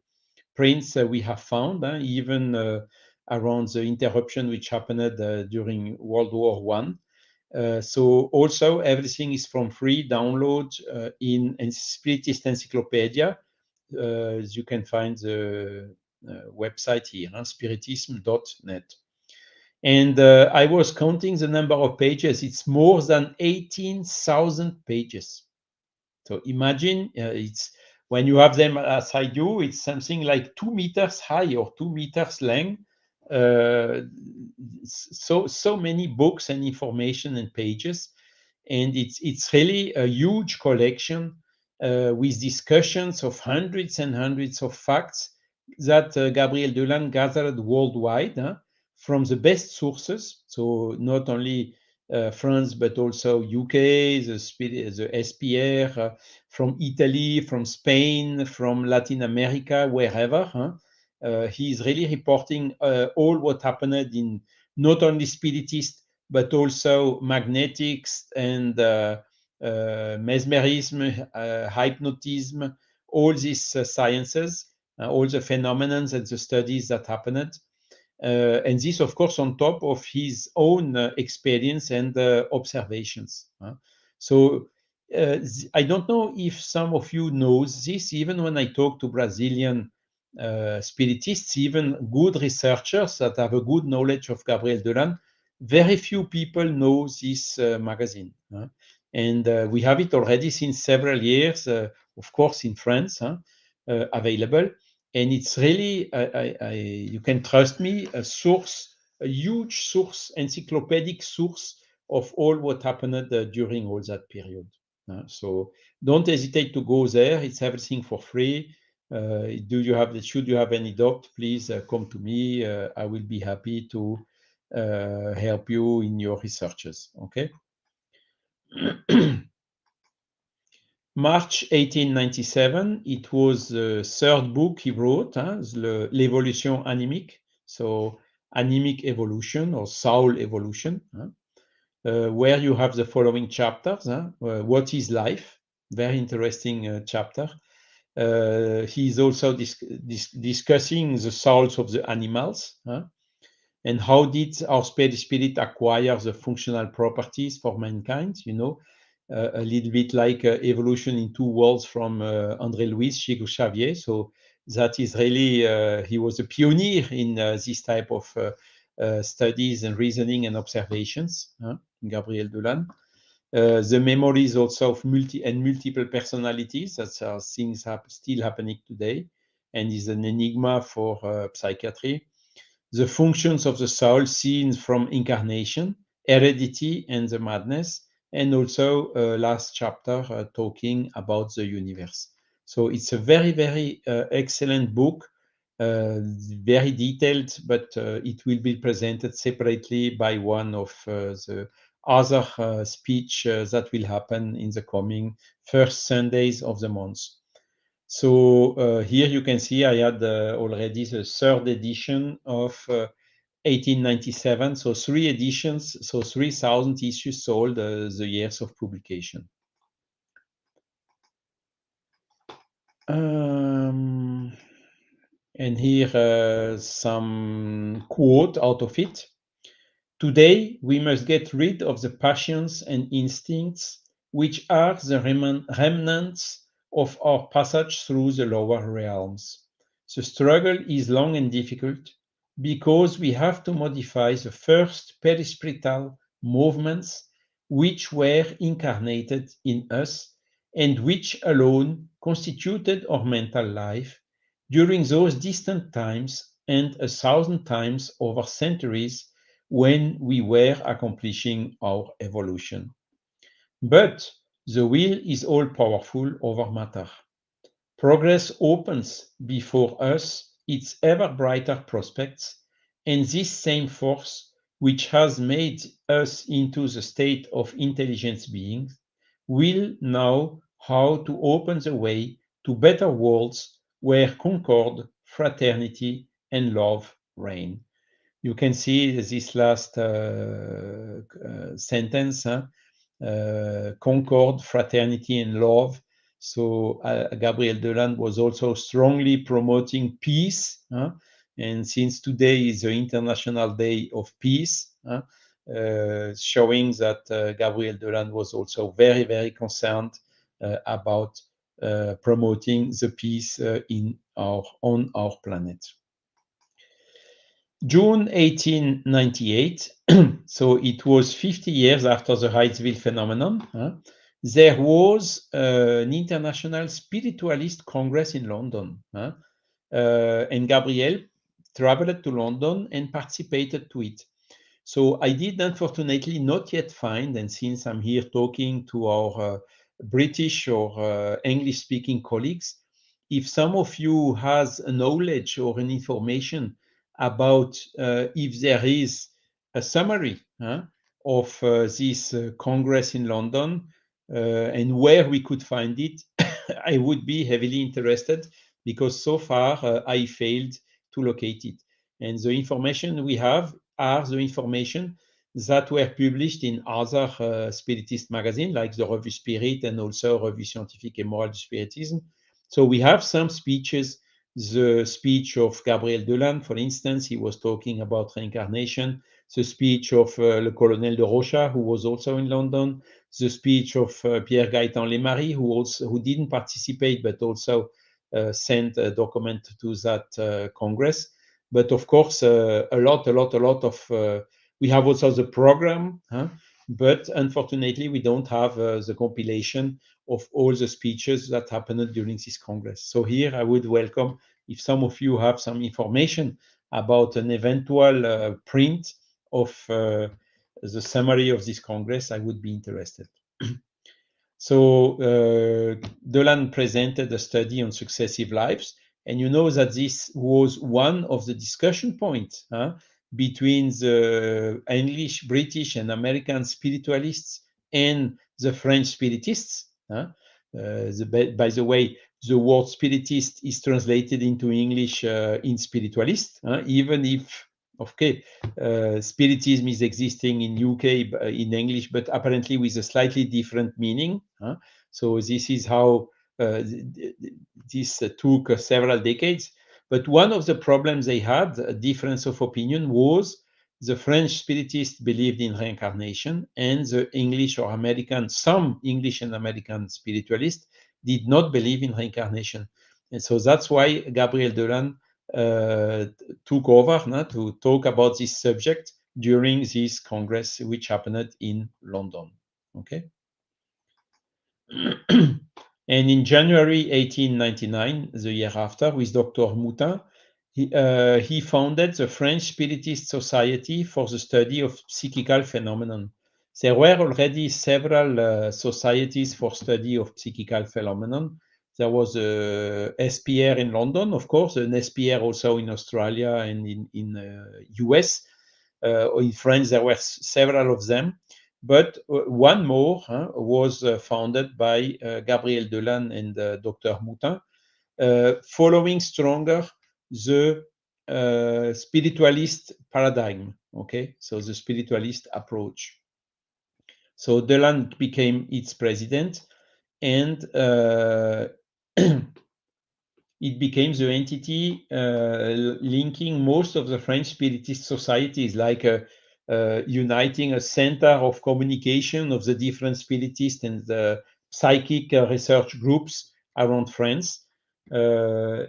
prints we have found, even around the interruption which happened during World War One. So also everything is from free download in Spiritist Encyclopedia. You can find the website here, spiritism.net. And I was counting the number of pages. It's more than 18,000 pages. So imagine it's when you have them aside you, it's something like 2 meters high or 2 meters long. So many books and information and pages, and it's really a huge collection with discussions of hundreds and hundreds of facts that Gabriel Delanne gathered worldwide from the best sources. So not only France, but also UK, the SPR, from Italy, from Spain, from Latin America, wherever. He's really reporting all what happened in not only Spiritist, but also magnetics and mesmerism, hypnotism, all these sciences, all the phenomena and the studies that happened. And this, of course, on top of his own experience and observations. So I don't know if some of you knows this, even when I talk to Brazilian spiritists, even good researchers that have a good knowledge of Gabriel Delanne, very few people know this magazine. And we have it already since several years, of course, in France, available. And it's really, you can trust me, a huge source, encyclopedic source of all what happened during all that period. So don't hesitate to go there. It's everything for free. Should you have any doubt, please come to me. I will be happy to help you in your researches. Okay. March 1897, it was the third book he wrote, L'évolution animique, so animic evolution or soul evolution, where you have the following chapters. What is life? Very interesting chapter. He's also discussing the souls of the animals, and how did our spirit acquire the functional properties for mankind, a little bit like evolution in two worlds from André Louis Xavier. So that is really, he was a pioneer in this type of studies and reasoning and observations, Gabriel Delanne. The memories also of multiple personalities, that's things still happening today, and is an enigma for psychiatry. The functions of the soul seen from incarnation, heredity, and the madness, and also last chapter talking about the universe. So it's a very, very excellent book, very detailed, but it will be presented separately by one of the other speech that will happen in the coming first Sundays of the month. So here you can see I had already the third edition of 1897, so 3 editions, so 3,000 issues sold the years of publication. And here some quote out of it. Today, we must get rid of the passions and instincts which are the remnants of our passage through the lower realms. The struggle is long and difficult because we have to modify the first perispiritual movements which were incarnated in us and which alone constituted our mental life during those distant times and 1,000 times over centuries when we were accomplishing our evolution. But the will is all powerful over matter. Progress opens before us its ever brighter prospects, and this same force which has made us into the state of intelligence beings will know how to open the way to better worlds where concord, fraternity, and love reign. You can see this last sentence, concord, fraternity, and love. So Gabriel Delanne was also strongly promoting peace. And since today is the International Day of Peace, showing that Gabriel Delanne was also very, very concerned about promoting the peace on our planet. June 1898, so it was 50 years after the Hydesville phenomenon, there was an International Spiritualist Congress in London. And Gabriel traveled to London and participated to it. So I did unfortunately not yet find, and since I'm here talking to our British or English-speaking colleagues, if some of you has a knowledge or an information about if there is a summary of this Congress in London and where we could find it, I would be heavily interested because so far I failed to locate it. And the information we have are the information that were published in other spiritist magazines like the Revue Spirit and also Revue Scientifique et Morale du Spiritisme. So we have some speeches. The speech of Gabriel Delanne, for instance, he was talking about reincarnation. The speech of Le Colonel de Rocha, who was also in London. The speech of Pierre Gaëtan Lemarie, who didn't participate but also sent a document to that Congress. But of course, a lot of, we have also the program, but unfortunately, we don't have the compilation of all the speeches that happened during this Congress. So here I would welcome if some of you have some information about an eventual print of the summary of this Congress, I would be interested. So Delanne presented a study on successive lives, and you know that this was one of the discussion points between the English, British, and American spiritualists and the French spiritists. By the way, the word spiritist is translated into English in spiritualist, even if, okay, spiritism is existing in UK in English, but apparently with a slightly different meaning. So this is how this took several decades. But one of the problems they had, a difference of opinion, was the French spiritists believed in reincarnation, and the English or American, some English and American spiritualists did not believe in reincarnation. And so that's why Gabriel Delanne took over to talk about this subject during this congress, which happened in London. Okay. And in January 1899, the year after, with Dr. Moutin, he founded the French Spiritist Society for the Study of Psychical Phenomenon. There were already several societies for study of psychical phenomenon. There was a SPR in London, of course, an SPR also in Australia and in US. In France, there were several of them. But one more was founded by Gabriel Delanne and Dr. Moutin, following stronger the spiritualist paradigm. Okay, so the spiritualist approach. So Delanne became its president, and it became the entity linking most of the French Spiritist societies, like uniting a center of communication of the different Spiritist and the psychic research groups around France. So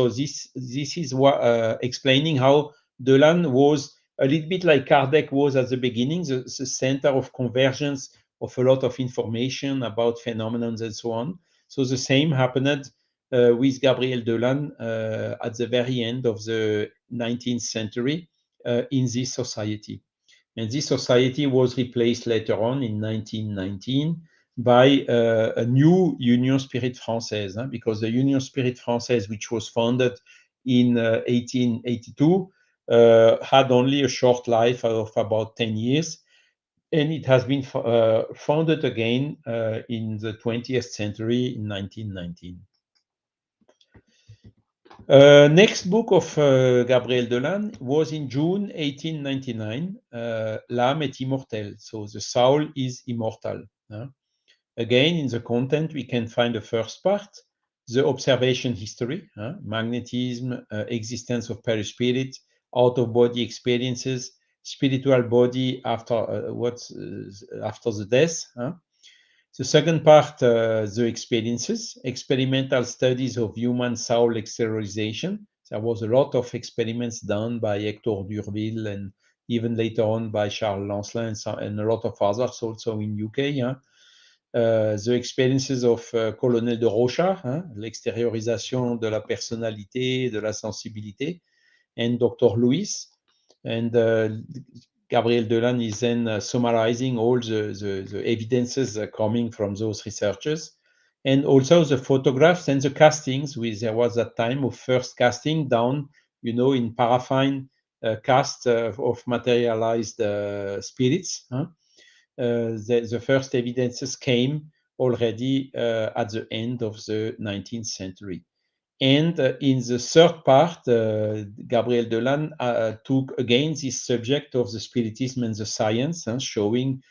this is what explaining how Delanne was a little bit like Kardec was at the beginning, the center of convergence of a lot of information about phenomena and so on. So the same happened with Gabriel Delanne at the very end of the 19th century in this society. And this society was replaced later on in 1919 by a new Union Spirit Française, because the Union Spirit Française, which was founded in 1882, had only a short life of about 10 years. And it has been founded again in the 20th century in 1919. Next book of Gabriel Delanne was in June 1899, L'âme est immortelle, so the soul is immortal. Again, in the content, we can find the first part, the observation history, magnetism, existence of perispirit, out-of-body experiences, spiritual body after after the death. The second part, the experiences, experimental studies of human soul exteriorization. There was a lot of experiments done by Hector Durville and even later on by Charles Lancelin and a lot of others also in UK. The experiences of Colonel de Rocha, l'extériorisation de la personnalité, de la sensibilité, and Dr. Lewis. And Gabriel Delanne is then summarizing all the evidences coming from those researchers, and also the photographs and the castings. There was a time of first casting down, in paraffin cast of materialized spirits. The first evidences came already at the end of the 19th century. And in the third part, Gabriel Delanne took again this subject of the spiritism and the science, showing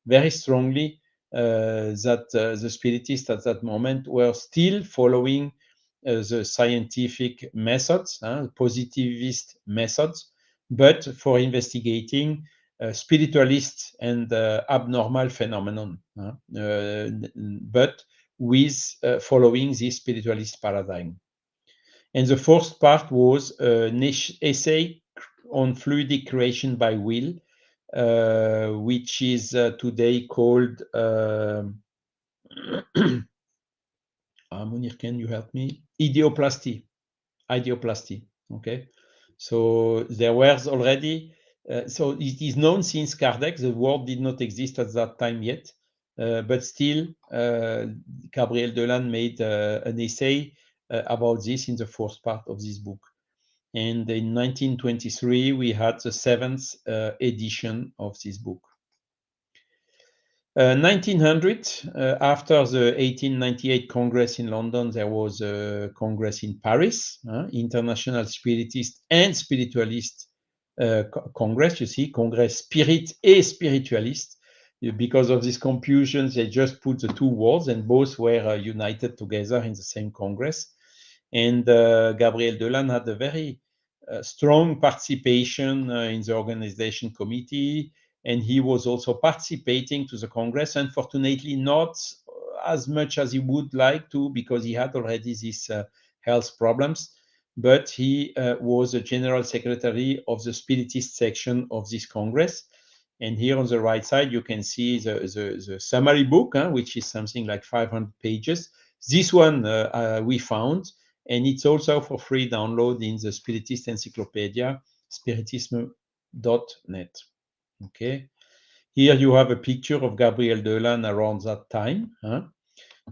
very strongly that the spiritists at that moment were still following the scientific methods, positivist methods, but for investigating spiritualist and abnormal phenomenon, but with following this spiritualist paradigm. And the fourth part was an essay on fluidic creation by will, which is today called, Munir, can you help me? Ideoplasty. Okay. So there was already, so it is known since Kardec, the word did not exist at that time yet, but still Gabriel Delanne made an essay about this in the fourth part of this book. And in 1923, we had the seventh edition of this book. 1900, after the 1898 Congress in London, there was a Congress in Paris, International Spiritist and Spiritualist Congress. You see, Congress Spirit et Spiritualist. Because of this confusion, they just put the two words, and both were united together in the same Congress. And Gabriel Delanne had a very strong participation in the organization committee, and he was also participating to the Congress. Unfortunately, not as much as he would like to, because he had already these health problems. But he was a general secretary of the Spiritist section of this Congress. And here on the right side, you can see the summary book, which is something like 500 pages. This one we found, and it's also for free download in the Spiritist Encyclopedia, spiritisme.net. Okay. Here you have a picture of Gabriel Delanne around that time.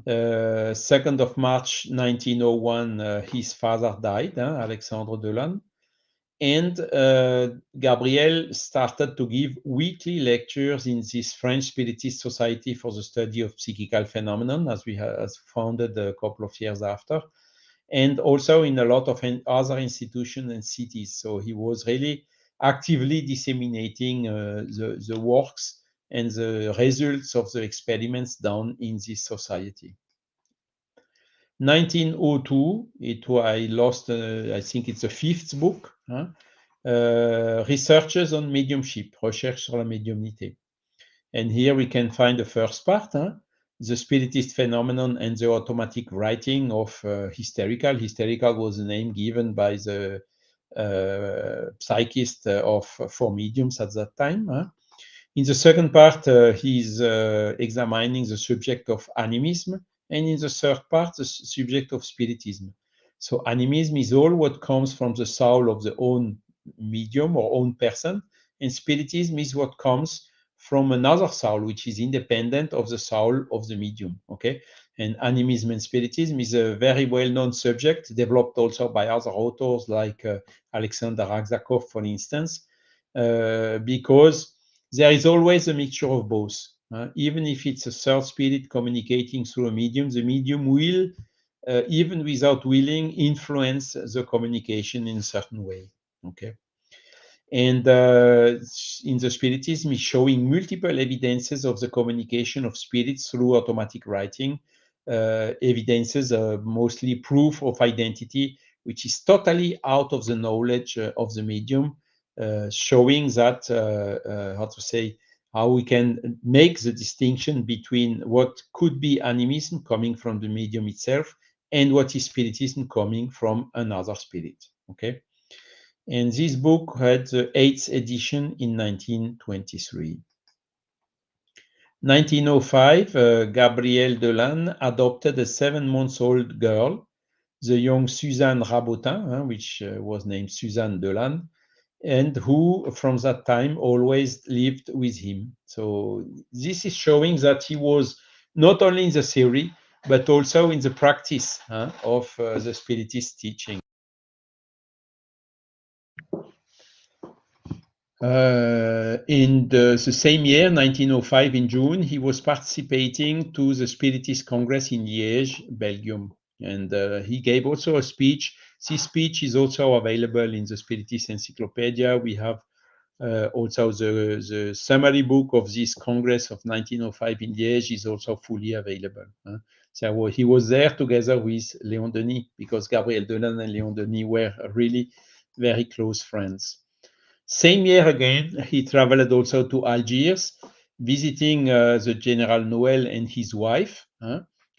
2nd of March 1901, his father died, Alexandre Delanne. And Gabriel started to give weekly lectures in this French Spiritist Society for the Study of Psychical Phenomenon, as we have founded a couple of years after, and also in a lot of other institutions and cities. So he was really actively disseminating the works and the results of the experiments done in this society. 1902, I lost, I think it's the 5th book, Researches on Mediumship, Recherche sur la médiumnité. And here we can find the first part, the Spiritist Phenomenon and the Automatic Writing of Hysterical. Hysterical was the name given by the psychist for mediums at that time. In the second part, he's examining the subject of animism, and in the third part, the subject of spiritism. So animism is all what comes from the soul of the own medium or own person, and spiritism is what comes from another soul, which is independent of the soul of the medium. Okay, and animism and spiritism is a very well-known subject, developed also by other authors like Alexander Aksakov, for instance, because there is always a mixture of both. Even if it's a third spirit communicating through a medium, the medium will, even without willing, influence the communication in a certain way. Okay. And in the Spiritism is showing multiple evidences of the communication of spirits through automatic writing, evidences mostly proof of identity, which is totally out of the knowledge of the medium, showing that, how we can make the distinction between what could be animism coming from the medium itself and what is spiritism coming from another spirit. Okay. And this book had the 8th edition in 1923. 1905, Gabriel Delanne adopted a 7-month-old girl, the young Suzanne Rabotin, which was named Suzanne Delanne, and who from that time always lived with him. So this is showing that he was not only in the theory, but also in the practice of the Spiritist teaching. In the same year, 1905, in June, he was participating to the Spiritist Congress in Liège, Belgium. And he gave also a speech. This speech is also available in the Spiritist Encyclopedia. We have also the summary book of this Congress of 1905 in Liège is also fully available. So he was there together with Léon Denis, because Gabriel Delanne and Léon Denis were really very close friends. Same year again, he traveled also to Algiers, visiting the General Noël and his wife,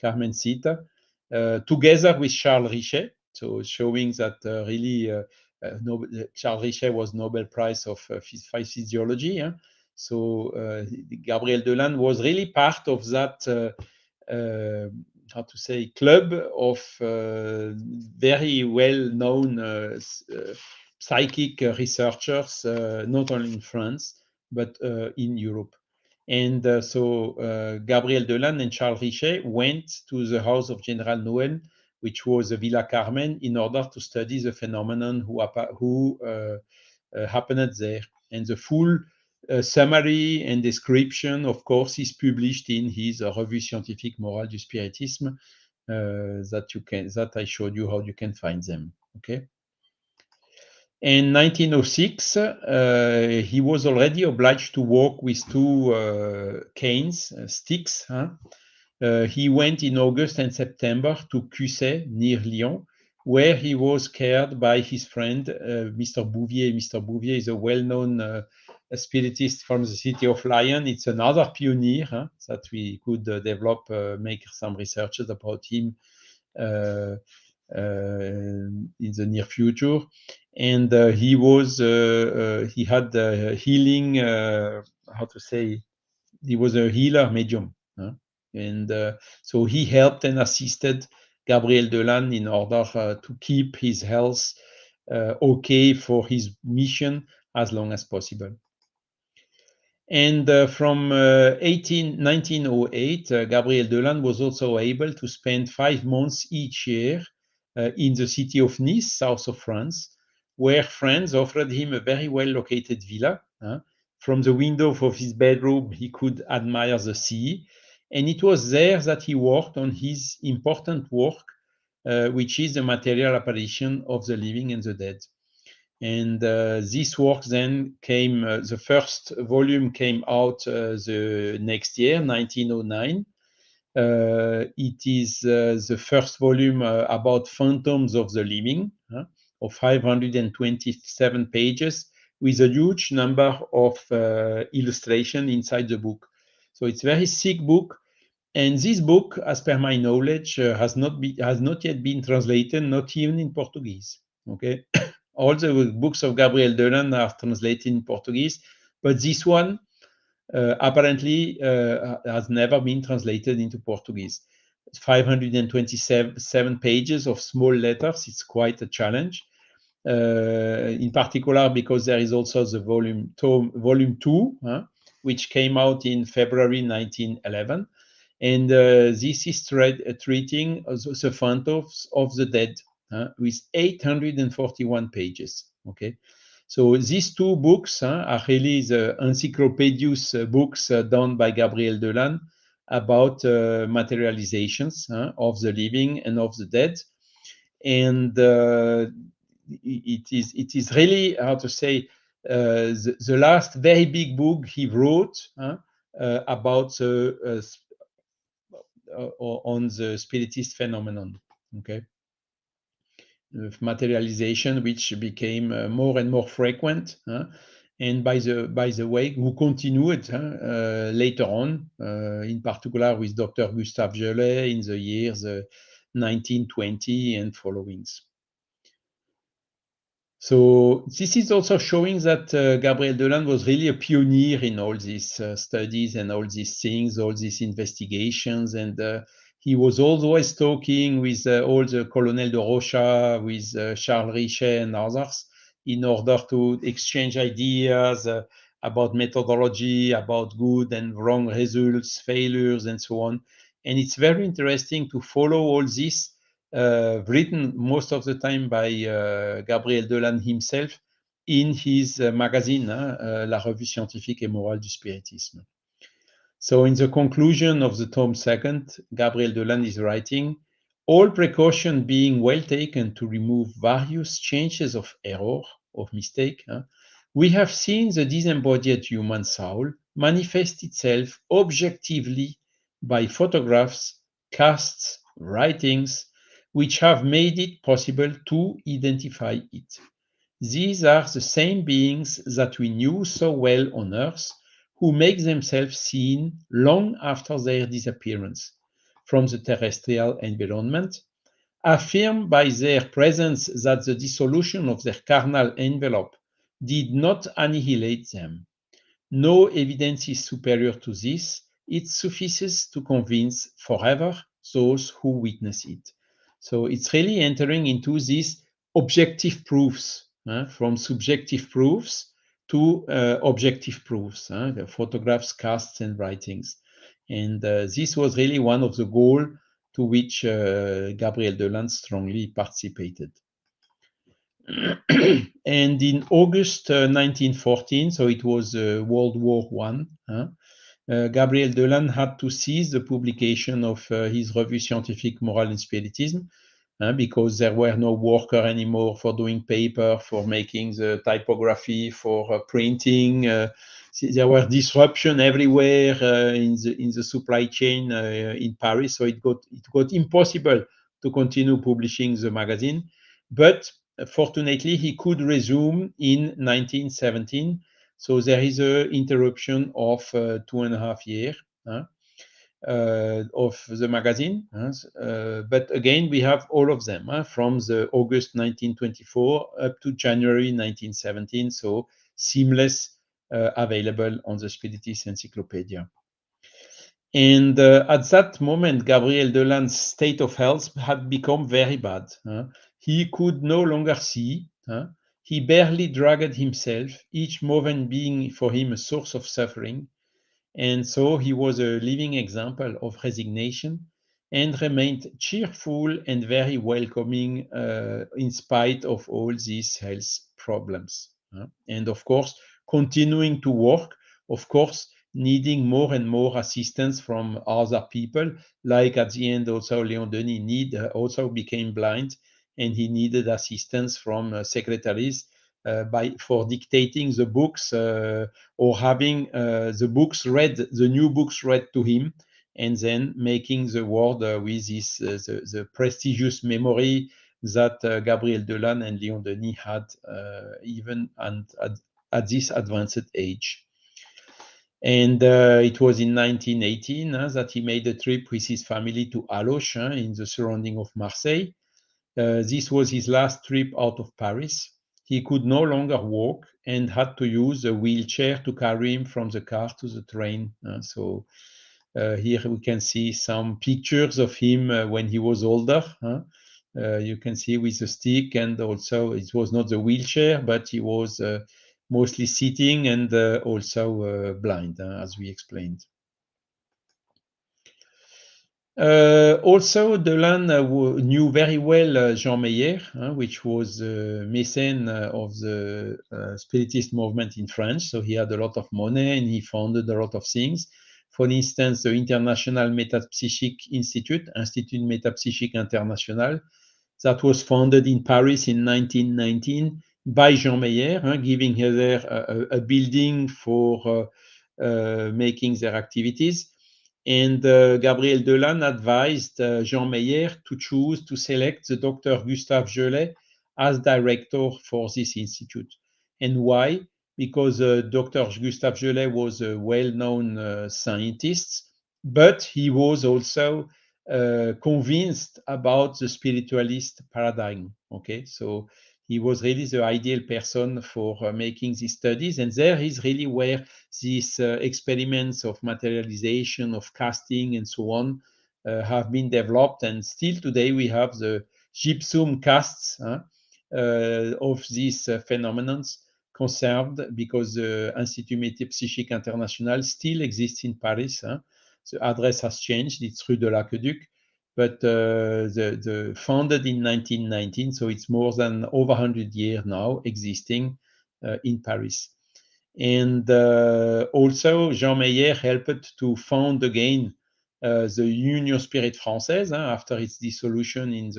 Carmen Sita, together with Charles Richet. So showing that really Charles Richet was Nobel Prize of Physiology. So Gabriel Delanne was really part of that, club of very well-known psychic researchers, not only in France, but in Europe. And so Gabriel Delanne and Charles Richet went to the house of General Noël, which was a Villa Carmen, in order to study the phenomenon who happened there. And the full summary and description, of course, is published in his Revue Scientifique Morale du Spiritisme, that I showed you how you can find them. Okay. In 1906, he was already obliged to walk with two canes, sticks. He went in August and September to Cusset, near Lyon, where he was cared by his friend, Mr. Bouvier. Mr. Bouvier is a well-known spiritist from the city of Lyon. It's another pioneer that we could develop, make some researches about him in the near future. And he had healing, how to say, he was a healer medium. And so he helped and assisted Gabriel Delanne in order to keep his health okay for his mission as long as possible. And from 1908, Gabriel Delanne was also able to spend 5 months each year in the city of Nice, south of France, where friends offered him a very well-located villa. From the window of his bedroom, he could admire the sea. And it was there that he worked on his important work, which is the material apparition of the living and the dead. And this work then came, the first volume came out the next year, 1909. It is the first volume about phantoms of the living, of 527 pages, with a huge number of illustrations inside the book. So it's a very thick book. And this book, as per my knowledge, has not yet been translated, not even in Portuguese. Okay. All the books of Gabriel Delanne are translated in Portuguese, but this one apparently has never been translated into Portuguese. 527 pages of small letters. It's quite a challenge. In particular, because there is also the volume 2, which came out in February 1911. And this is treating the phantoms of the dead with 841 pages. Okay, so these two books are really the encyclopedious books done by Gabriel Delanne about materializations of the living and of the dead. And it is really, how to say, the last very big book he wrote about on the spiritist phenomenon. Okay, materialization, which became more and more frequent, and by the way, who continued later on, in particular with Dr. Gustave Gelée in the years 1920 and followings. So this is also showing that Gabriel Delanne was really a pioneer in all these studies and all these things, all these investigations. And he was always talking with all the Colonel de Rocha, with Charles Richet and others, in order to exchange ideas about methodology, about good and wrong results, failures, and so on. And it's very interesting to follow all this, written most of the time by Gabriel Delanne himself in his magazine, La Revue Scientifique et Morale du Spiritisme. So in the conclusion of the tome 2nd, Gabriel Delanne is writing, all precaution being well taken to remove various chances of error, of mistake, we have seen the disembodied human soul manifest itself objectively by photographs, casts, writings, which have made it possible to identify it. These are the same beings that we knew so well on Earth, who make themselves seen long after their disappearance from the terrestrial environment, affirm by their presence that the dissolution of their carnal envelope did not annihilate them. No evidence is superior to this. It suffices to convince forever those who witness it. So it's really entering into these objective proofs, from subjective proofs to objective proofs, the photographs, casts, and writings. And this was really one of the goals to which Gabriel Delanne strongly participated. And in August 1914, so it was World War I, Gabriel Delanne had to cease the publication of his Revue Scientifique Morale and Spiritism because there were no workers anymore for doing paper, for making the typography, for printing. There were disruption everywhere in the supply chain in Paris, so it got impossible to continue publishing the magazine. But fortunately, he could resume in 1917. So there is an interruption of 2.5 years of the magazine. But again, we have all of them from the August 1924 up to January 1917. So seamless, available on the Spiritist Encyclopedia. And at that moment, Gabriel Delanne's state of health had become very bad. He could no longer see. He barely dragged himself, each movement being for him a source of suffering. And so he was a living example of resignation and remained cheerful and very welcoming in spite of all these health problems. And of course, continuing to work, of course, needing more and more assistance from other people, like at the end also Léon Denis also became blind, and he needed assistance from secretaries for dictating the books or having the new books read to him, and then making the word with this the prestigious memory that Gabriel Delanne and Léon Denis had even at this advanced age. And it was in 1918 that he made a trip with his family to Aloche in the surrounding of Marseille. This was his last trip out of Paris. He could no longer walk and had to use a wheelchair to carry him from the car to the train. So here we can see some pictures of him when he was older. You can see with a stick, and also it was not the wheelchair, but he was mostly sitting and also blind, as we explained. Also, Delanne knew very well Jean Meyer, which was mécène of the Spiritist movement in France. So he had a lot of money and he founded a lot of things. For instance, the International Metapsychic Institute, Institut Métapsychique International, that was founded in Paris in 1919 by Jean Meyer, giving her a building for making their activities. And Gabriel Delanne advised Jean Meyer to select the Dr. Gustave Gelet as director for this institute. And why? Because Dr. Gustave Gelet was a well-known scientist, but he was also convinced about the spiritualist paradigm. Okay, so he was really the ideal person for making these studies, and there is really where these experiments of materialization, of casting, and so on have been developed. And still today we have the gypsum casts of these phenomenons conserved, because the Institut Métapsychique International still exists in Paris. The address has changed, it's Rue de l'Aqueduc, but the founded in 1919, so it's more than over 100 years now existing in Paris. And also, Jean Meyer helped to found again the Union Spirit Française after its dissolution in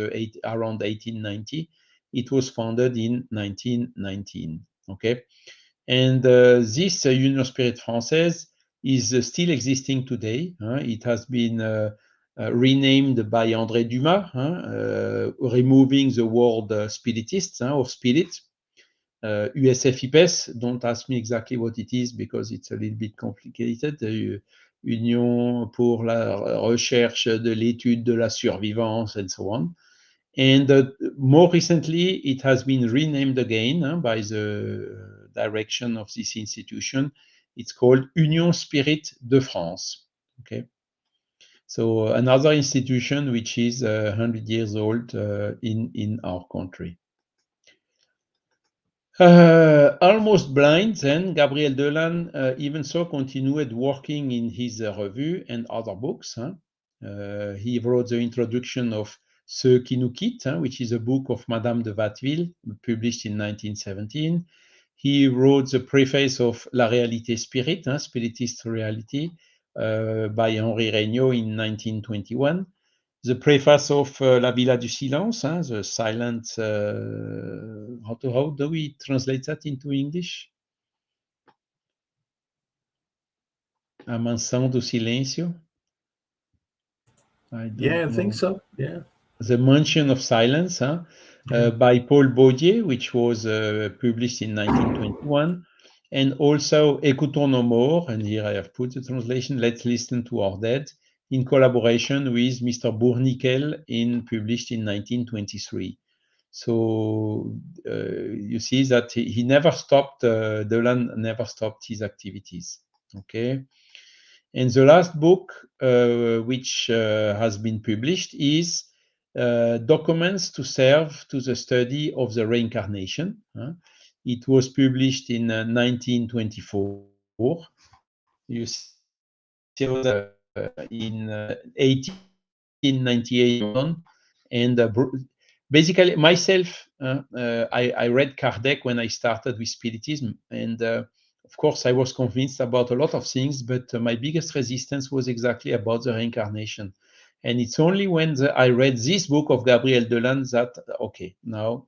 around 1890. It was founded in 1919. Okay, and this Union Spirit Française is still existing today. It has been renamed by André Dumas, removing the word spiritists or spirit. USFIPES, don't ask me exactly what it is because it's a little bit complicated. Union pour la recherche de l'étude de la survivance, and so on. And more recently, it has been renamed again by the direction of this institution. It's called Union Spirit de France. Okay, so another institution which is 100 years old in our country. Almost blind, then Gabriel Delanne even so continued working in his review and other books. He wrote the introduction of Ceux qui nous quittent, which is a book of Madame de Watteville, published in 1917. He wrote the preface of La Réalité Spirit, Spiritist Reality, by Henri Regnault in 1921. The preface of La Villa du Silence, the silent, how do we translate that into English? A Mansão do Silêncio. I think so. Yeah. The Mansion of Silence, by Paul Baudier, which was published in 1921. And also Écoutons nos morts, and here I have put the translation, Let's Listen to Our Dead, in collaboration with Mr. Bourniquel, published in 1923. So you see that he never stopped, Delanne never stopped his activities. Okay. And the last book which has been published is Documents to Serve to the Study of the Reincarnation. It was published in 1924. You see in 1898 and basically myself, I read Kardec when I started with Spiritism, and of course I was convinced about a lot of things, but my biggest resistance was exactly about the reincarnation. And it's only when I read this book of Gabriel Delanne that, okay, now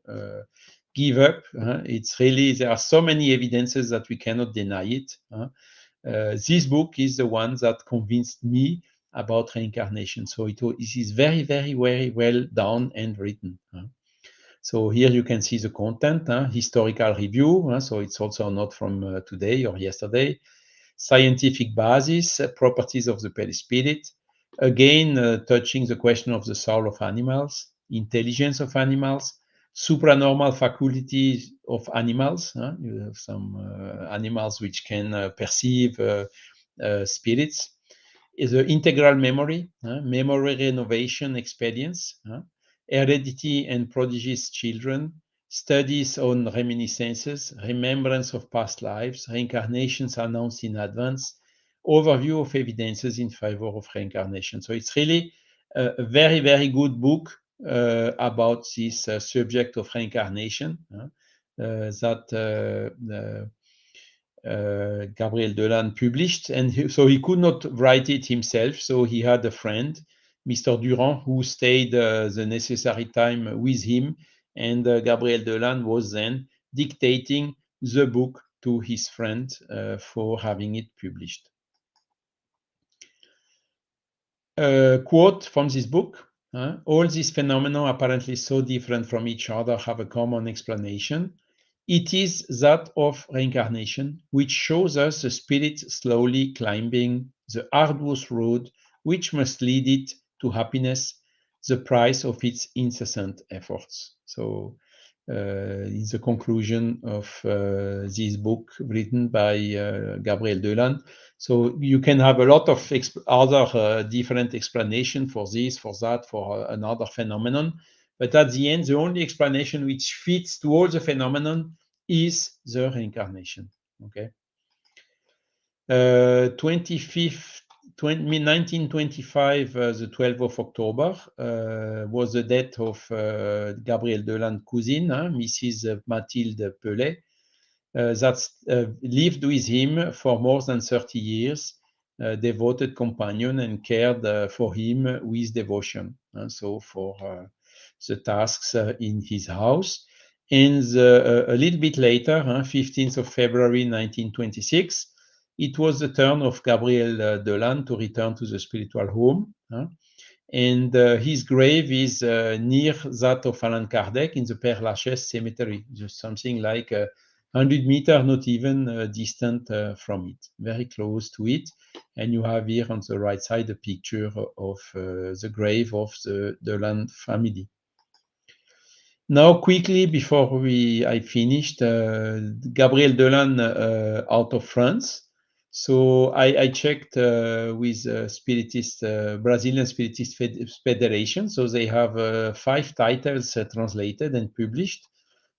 give up. It's really, there are so many evidences that we cannot deny it. This book is the one that convinced me about reincarnation. So it is very, very, very well done and written. So here you can see the content, historical review. So it's also not from today or yesterday. Scientific basis, properties of the perispirit. Again, touching the question of the soul of animals, intelligence of animals, supranormal faculties of animals. You have some animals which can perceive spirits. Is the integral memory, memory renovation experience, heredity and prodigious children, studies on reminiscences, remembrance of past lives, reincarnations announced in advance, overview of evidences in favor of reincarnation. So it's really a very, very good book about this subject of reincarnation that Gabriel Delanne published, and so he could not write it himself. So he had a friend, Mr. Durand, who stayed the necessary time with him, and Gabriel Delanne was then dictating the book to his friend for having it published. Quote from this book: all these phenomena, apparently so different from each other, have a common explanation. It is that of reincarnation, which shows us the spirit slowly climbing the arduous road which must lead it to happiness, the price of its incessant efforts. So is the conclusion of this book written by Gabriel Delanne. So you can have a lot of other different explanations for this, for that, for another phenomenon. But at the end, the only explanation which fits to all the phenomenon is the reincarnation. Okay. 1925, the 12th of October, was the death of Gabriel Delanne's cousine, Mrs. Mathilde Pellet, that lived with him for more than 30 years, devoted companion, and cared for him with devotion. So for the tasks in his house. And a little bit later, 15th of February 1926, it was the turn of Gabriel Delanne to return to the spiritual home. And his grave is near that of Allan Kardec in the Père Lachaise cemetery, just something like 100 meters, not even distant from it, very close to it. And you have here on the right side a picture of the grave of the Delanne family. Now, quickly, before I finished, Gabriel Delanne out of France. So I checked with Brazilian Spiritist Federation. So they have 5 titles translated and published.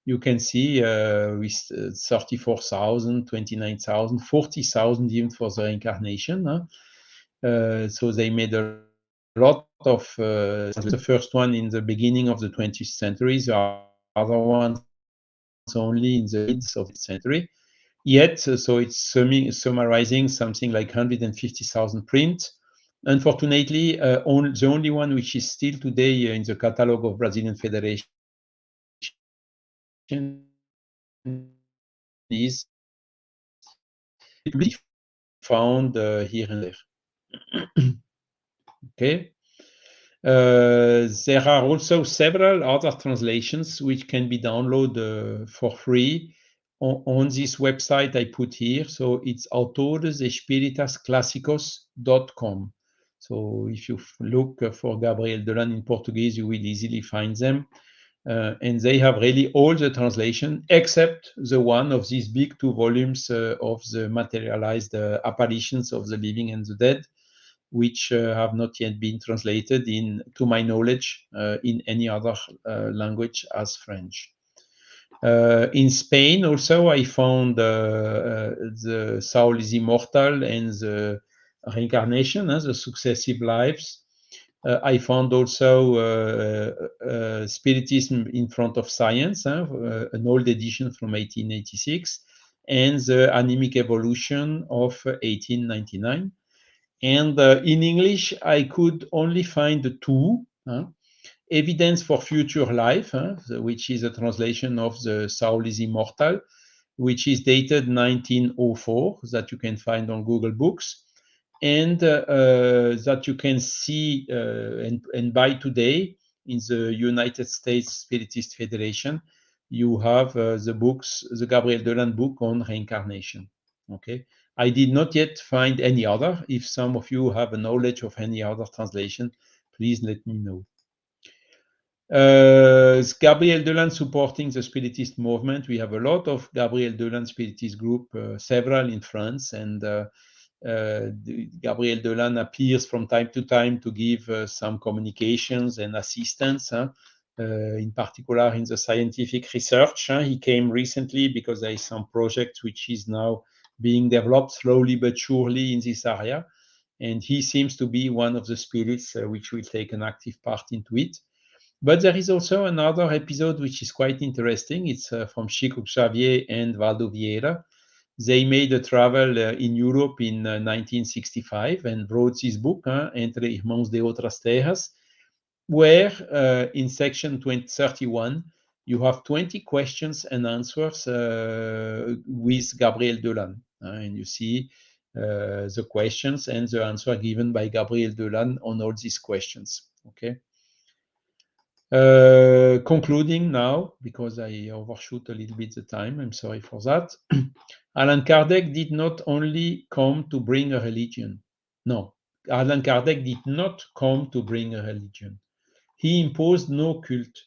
You can see with 34,000, 29,000, 40,000 even for the reincarnation. So they made a lot of the first one in the beginning of the 20th century, the other ones only in the mids of the century. Yet, so it's summarizing something like 150,000 prints. Unfortunately, the only one which is still today in the catalog of Brazilian Federation is found here and there. Okay. There are also several other translations which can be downloaded for free on this website I put here. So it's autoresespiritasclassicos.com. So if you look for Gabriel Delanne in Portuguese, you will easily find them. And they have really all the translation except the one of these big 2 volumes of the materialized apparitions of the living and the dead, which have not yet been translated to my knowledge, in any other language as French. In Spain also, I found the Soul is Immortal and the Reincarnation, the Successive Lives. I found also Spiritism in Front of Science, an old edition from 1886, and the Animic Evolution of 1899. And in English, I could only find 2. Evidence for Future Life, which is a translation of The Soul is Immortal, which is dated 1904, that you can find on Google Books, and that you can see and buy today in the United States Spiritist Federation. You have the Gabriel Delanne book on reincarnation. Okay, I did not yet find any other. If some of you have a knowledge of any other translation, please let me know. Gabriel Delanne supporting the Spiritist movement. We have a lot of Gabriel Delanne Spiritist group, several in France, and Gabriel Delanne appears from time to time to give some communications and assistance, in particular in the scientific research. He came recently because there is some project which is now being developed slowly but surely in this area, and he seems to be one of the spirits which will take an active part into it. But there is also another episode which is quite interesting. It's from Chico Xavier and Valdo Vieira. They made a travel in Europe in 1965 and wrote this book, Entre Irmãos de Outras Terras, where in section 31, you have 20 questions and answers with Gabriel Delanne. And you see the questions and the answer given by Gabriel Delanne on all these questions. Okay. Concluding now, because I overshoot a little bit the time, I'm sorry for that. Allan Kardec did not only come to bring a religion. No, Allan Kardec did not come to bring a religion. He imposed no cult.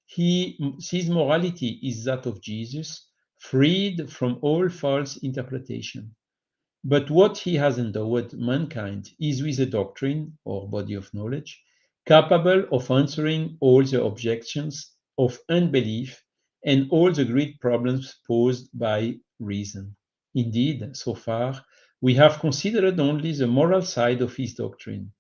His morality is that of Jesus, freed from all false interpretation. But what he has endowed mankind is with a doctrine or body of knowledge capable of answering all the objections of unbelief and all the great problems posed by reason. Indeed, so far, we have considered only the moral side of his doctrine,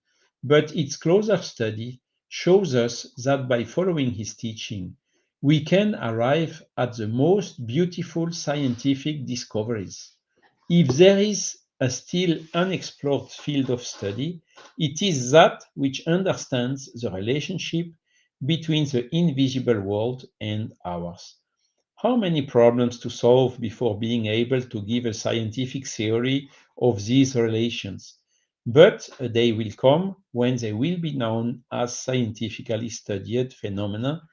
but its closer study shows us that by following his teaching, we can arrive at the most beautiful scientific discoveries. If there is a still unexplored field of study, it is that which understands the relationship between the invisible world and ours. How many problems to solve before being able to give a scientific theory of these relations? But a day will come when they will be known as scientifically studied phenomena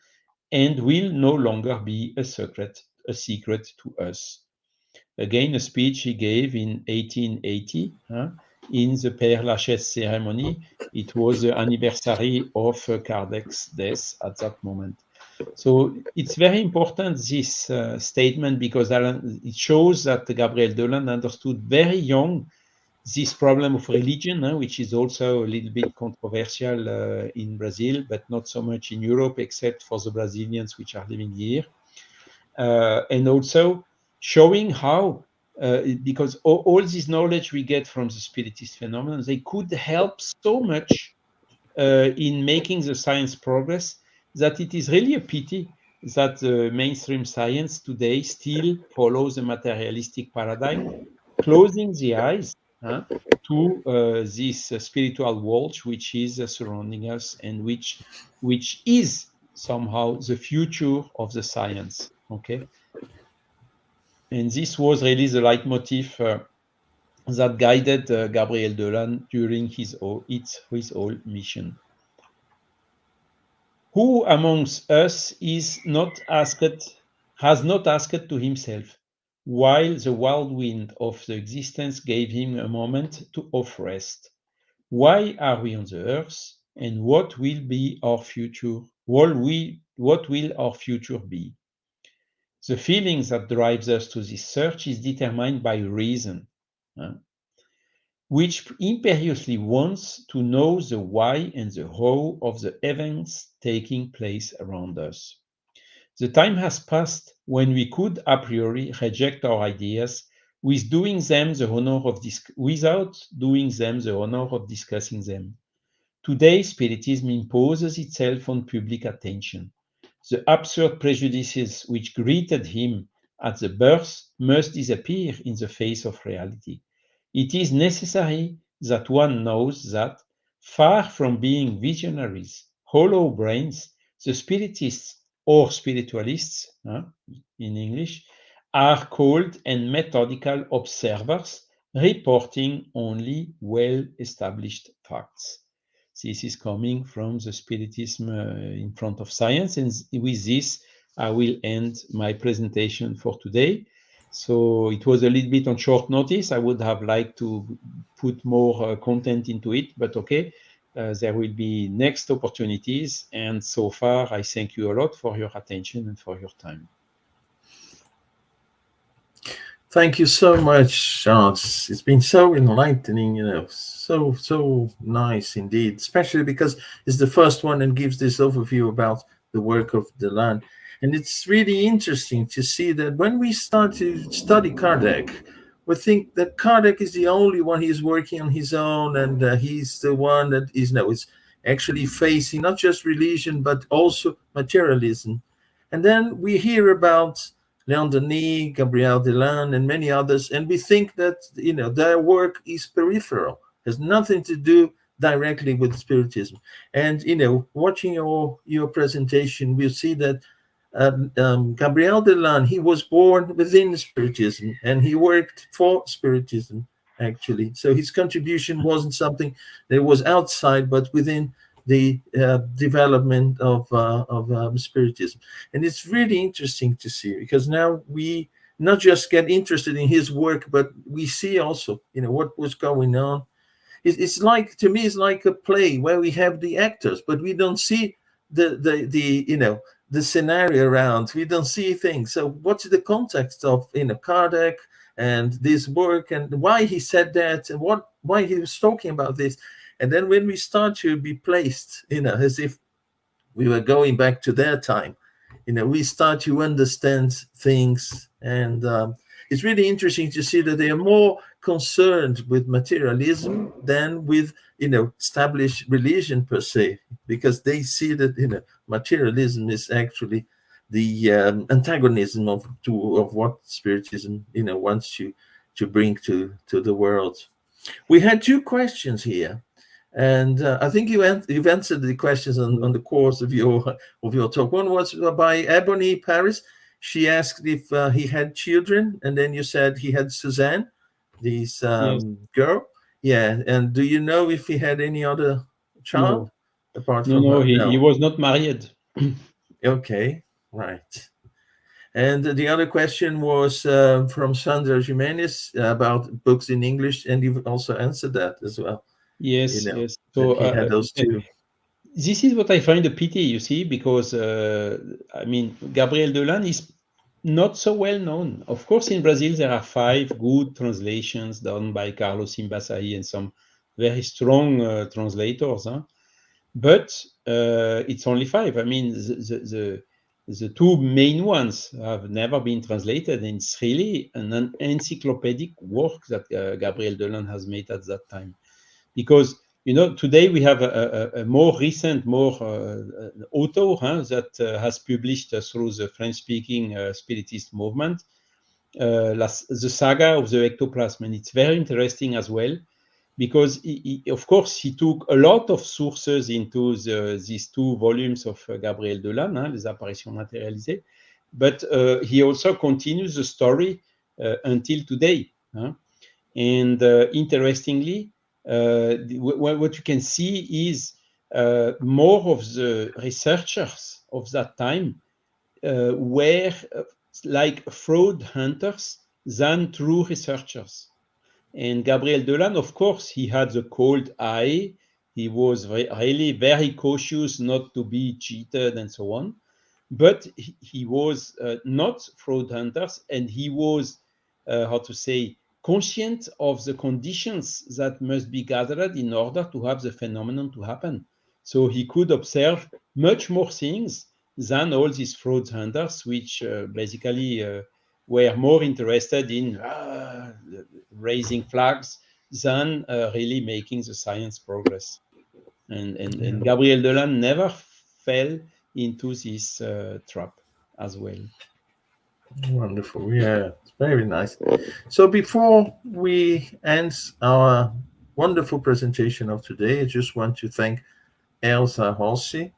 and will no longer be a secret to us. Again, a speech he gave in 1880 in the Père Lachaise ceremony. It was the anniversary of Kardec's death at that moment. So it's very important, this statement, because it shows that Gabriel Delanne understood very young this problem of religion, which is also a little bit controversial in Brazil, but not so much in Europe, except for the Brazilians which are living here. And also showing how, because all this knowledge we get from the Spiritist phenomenon, they could help so much in making the science progress that it is really a pity that the mainstream science today still follows a materialistic paradigm, closing the eyes to this spiritual world which is surrounding us and which is somehow the future of the science. Okay, and this was really the leitmotif that guided Gabriel Delanne during his whole mission. Who amongst us has not asked to himself, while the whirlwind of the existence gave him a moment of rest, why are we on the earth, and what will be our future? What will our future be? The feeling that drives us to this search is determined by reason, which imperiously wants to know the why and the how of the events taking place around us. The time has passed when we could a priori reject our ideas without doing them the honor of discussing them. Today, Spiritism imposes itself on public attention. The absurd prejudices which greeted him at the birth must disappear in the face of reality. It is necessary that one knows that, far from being visionaries, hollow brains, the spiritists or spiritualists, in English, are cold and methodical observers, reporting only well-established facts. This is coming from the Spiritism in front of science, and with this, I will end my presentation for today. So it was a little bit on short notice. I would have liked to put more content into it, but okay, there will be next opportunities. And so far, I thank you a lot for your attention and for your time. Thank you so much, Charles. It's been so enlightening, so nice indeed, especially because it's the first one and gives this overview about the work of Delanne. And it's really interesting to see that when we start to study Kardec, we think that Kardec is the only one he's working on his own, and he's the one that is actually facing not just religion, but also materialism. And then we hear about Leon Denis, Gabriel Delanne, and many others, and we think that their work is peripheral, has nothing to do directly with Spiritism. And watching your presentation, we'll see that Gabriel Delanne, he was born within Spiritism, and he worked for Spiritism actually. So his contribution wasn't something that was outside, but within the development of Spiritism. And it's really interesting to see, because now we not just get interested in his work, but we see also, what was going on. It's like, to me, it's like a play where we have the actors, but we don't see the scenario around. We don't see things. So what's the context of Kardec and this work, and why he said that, and why he was talking about this? And then when we start to be placed, as if we were going back to their time, we start to understand things. And it's really interesting to see that they are more concerned with materialism than with, established religion per se, because they see that, materialism is actually the antagonism of what Spiritism, wants to bring to the world. We had two questions here. And I think you've answered the questions on the course of your talk. One was by Ebony Paris. She asked if he had children, and then you said he had Suzanne, this girl. Yeah. And do you know if he had any other child apart from her? No, he was not married. Okay, right. And the other question was from Sandra Jimenez about books in English, and you've also answered that as well. Yes, yes. So he had those two. This is what I find a pity, you see, because Gabriel Delanne is not so well known. Of course, in Brazil there are 5 good translations done by Carlos Imbasaí and some very strong translators, but it's only 5. I mean, the 2 main ones have never been translated, and it's really an encyclopedic work that Gabriel Delanne has made at that time. Because today we have a more recent, more author that has published through the French-speaking Spiritist movement, the saga of the ectoplasm, and it's very interesting as well, because of course he took a lot of sources into these 2 volumes of Gabriel Delanne, Les apparitions matérialisées, but he also continues the story until today. And interestingly, what you can see is more of the researchers of that time were like fraud hunters than true researchers. And Gabriel Delanne, of course, he had the cold eye. He was really very cautious not to be cheated and so on. But he was not fraud hunters, and he was, conscient of the conditions that must be gathered in order to have the phenomenon to happen. So he could observe much more things than all these fraud hunters, which basically were more interested in raising flags than really making the science progress. And Gabriel Delanne never fell into this trap as well. Wonderful. Yeah, it's very nice. So before we end our wonderful presentation of today, I just want to thank Elsa Rossi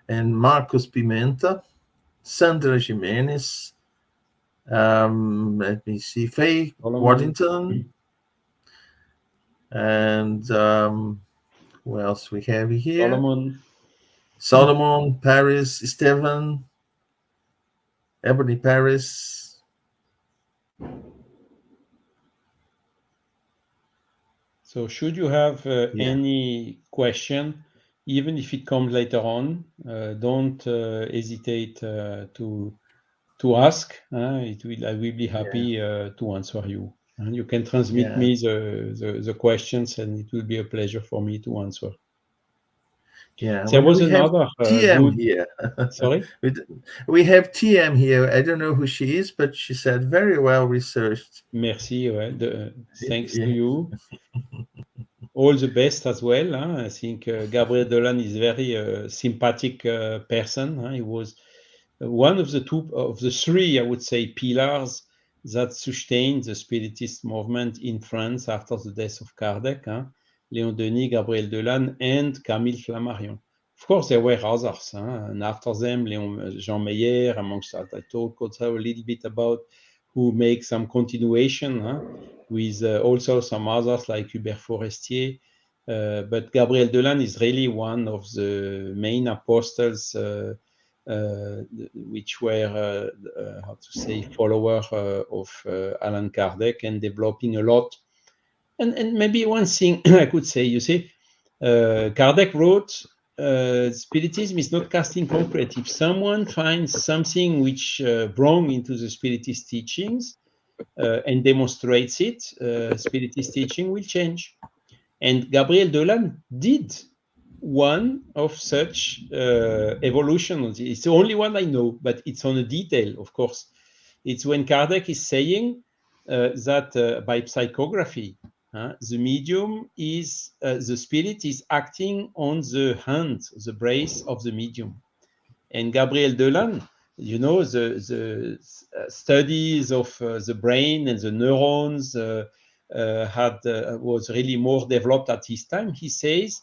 and Marcos Pimenta, Sandra Jimenez, let me see, Faye Waddington, and who else we have here? Solomon, Paris, Esteban, Ebony Paris. So should you have any question, even if it comes later on, don't hesitate to ask. I will be happy to answer you. And you can transmit me the questions, and it will be a pleasure for me to answer. Yeah, there was another TM here. Sorry? We have TM here. I don't know who she is, but she said very well researched. Merci. Thanks to you. All the best as well. I think Gabriel Delanne is very sympathetic person. He was one of the 3, I would say, pillars that sustained the Spiritist movement in France after the death of Kardec. Léon Denis, Gabriel Delanne, and Camille Flammarion. Of course, there were others, and after them, Jean Meyer, amongst that. I talked also a little bit about who make some continuation with also some others like Hubert Forestier. But Gabriel Delanne is really one of the main apostles, which were, follower of Allan Kardec, and developing a lot. And maybe one thing I could say, you see, Kardec wrote, Spiritism is not casting concrete. If someone finds something which wrong into the Spiritist teachings and demonstrates it, Spiritist teaching will change. And Gabriel Delanne did one of such evolution. It's the only one I know, but it's on a detail, of course. It's when Kardec is saying that by psychography, the medium is, the spirit is acting on the hand, the brace of the medium. And Gabriel Delanne, the studies of the brain and the neurons was really more developed at his time. He says,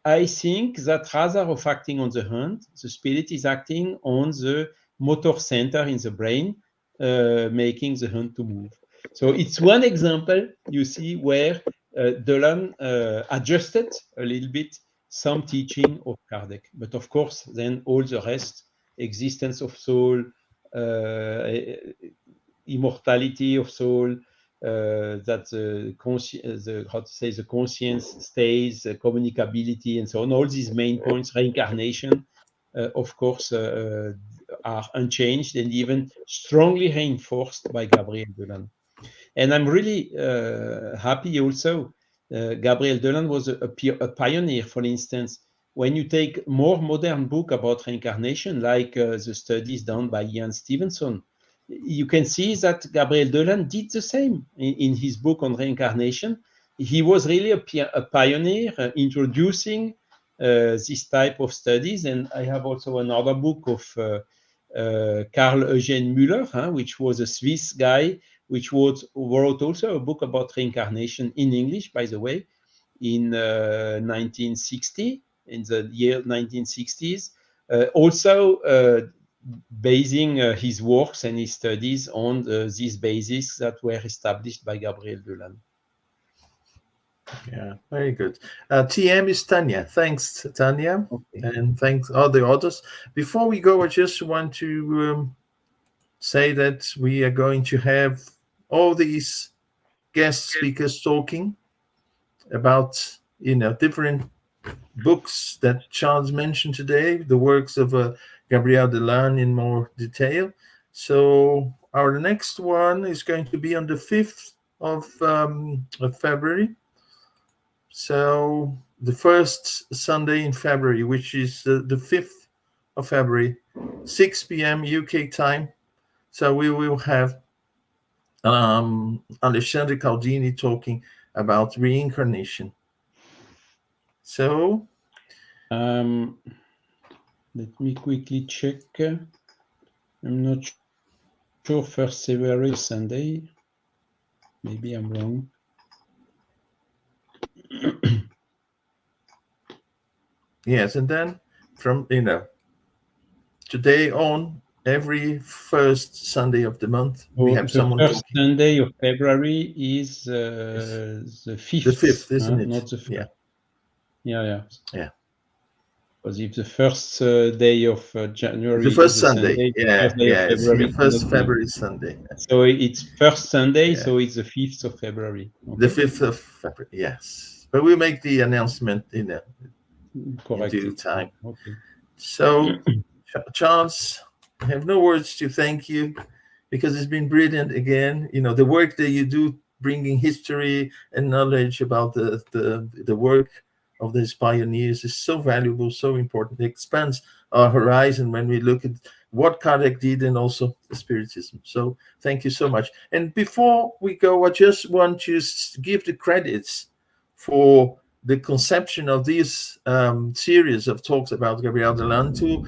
I think that rather of acting on the hand, the spirit is acting on the motor center in the brain, making the hand to move. So it's one example, you see, where Delanne adjusted a little bit some teaching of Kardec. But of course, then all the rest, existence of soul, immortality of soul, that the conscience stays, communicability, and so on, all these main points, reincarnation, of course, are unchanged and even strongly reinforced by Gabriel Delanne. And I'm really happy also. Gabriel Delanne was a pioneer, for instance. When you take more modern book about reincarnation, like the studies done by Ian Stevenson, you can see that Gabriel Delanne did the same in his book on reincarnation. he was really a pioneer introducing this type of studies. And I have also another book of Carl Eugene Müller, which was a Swiss guy, which wrote also a book about reincarnation in English, by the way, in 1960, in the year 1960s. Also basing his works and his studies on these bases that were established by Gabriel Delanne. Yeah, very good. TM is Tanya. Thanks, Tanya. Okay. And thanks all the others. Before we go, I just want to say that we are going to have all these guest speakers talking about, different books that Charles mentioned today, the works of Gabriel Delanne in more detail. So our next one is going to be on the 5th of February. So the first Sunday in February, which is the 5th of February, 6 p.m. UK time. So we will have Alexandre Caldini talking about reincarnation. So let me quickly check. I'm not sure first February Sunday. Maybe I'm wrong. Yes, and then from today on, every first Sunday of the month, we have someone the first talking. Sunday of February is the 5th. The 5th, isn't it? Not the 1st. Yeah. Because if the first day of January The first is a Sunday. Sunday, Yeah, the first day of February. Yeah, first February Sunday. So it's first Sunday, so it's the 5th of February. Okay. The 5th of February, yes. But we'll make the announcement in due time. Okay. So, Charles, I have no words to thank you because it's been brilliant again. The work that you do, bringing history and knowledge about the work of these pioneers is so valuable, so important. It expands our horizon when we look at what Kardec did and also the Spiritism. So thank you so much. And before we go, I just want to give the credits for the conception of this series of talks about Gabriel Delanne to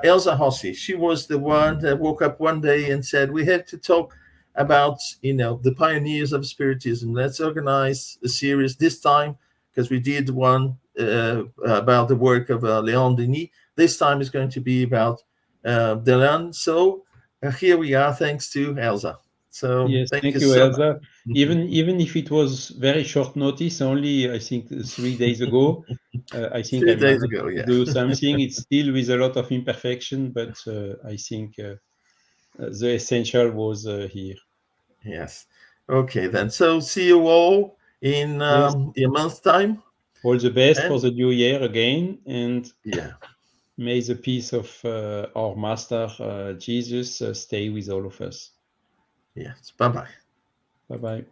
Elsa Hossi. She was the one that woke up one day and said, we have to talk about, the pioneers of Spiritism. Let's organize a series this time, because we did one about the work of Léon Denis. This time is going to be about Delanne. So here we are, thanks to Elsa. So yes, thank you, so Elsa. much. Even if it was very short notice, only I think 3 days ago, I think 3 I days managed ago, to do something. It's still with a lot of imperfection, but I think the essential was here. Yes. Okay, then. So see you all in a month's time. All the best for the new year again, and may the peace of our Master Jesus stay with all of us. Yes. Bye-bye. Bye-bye.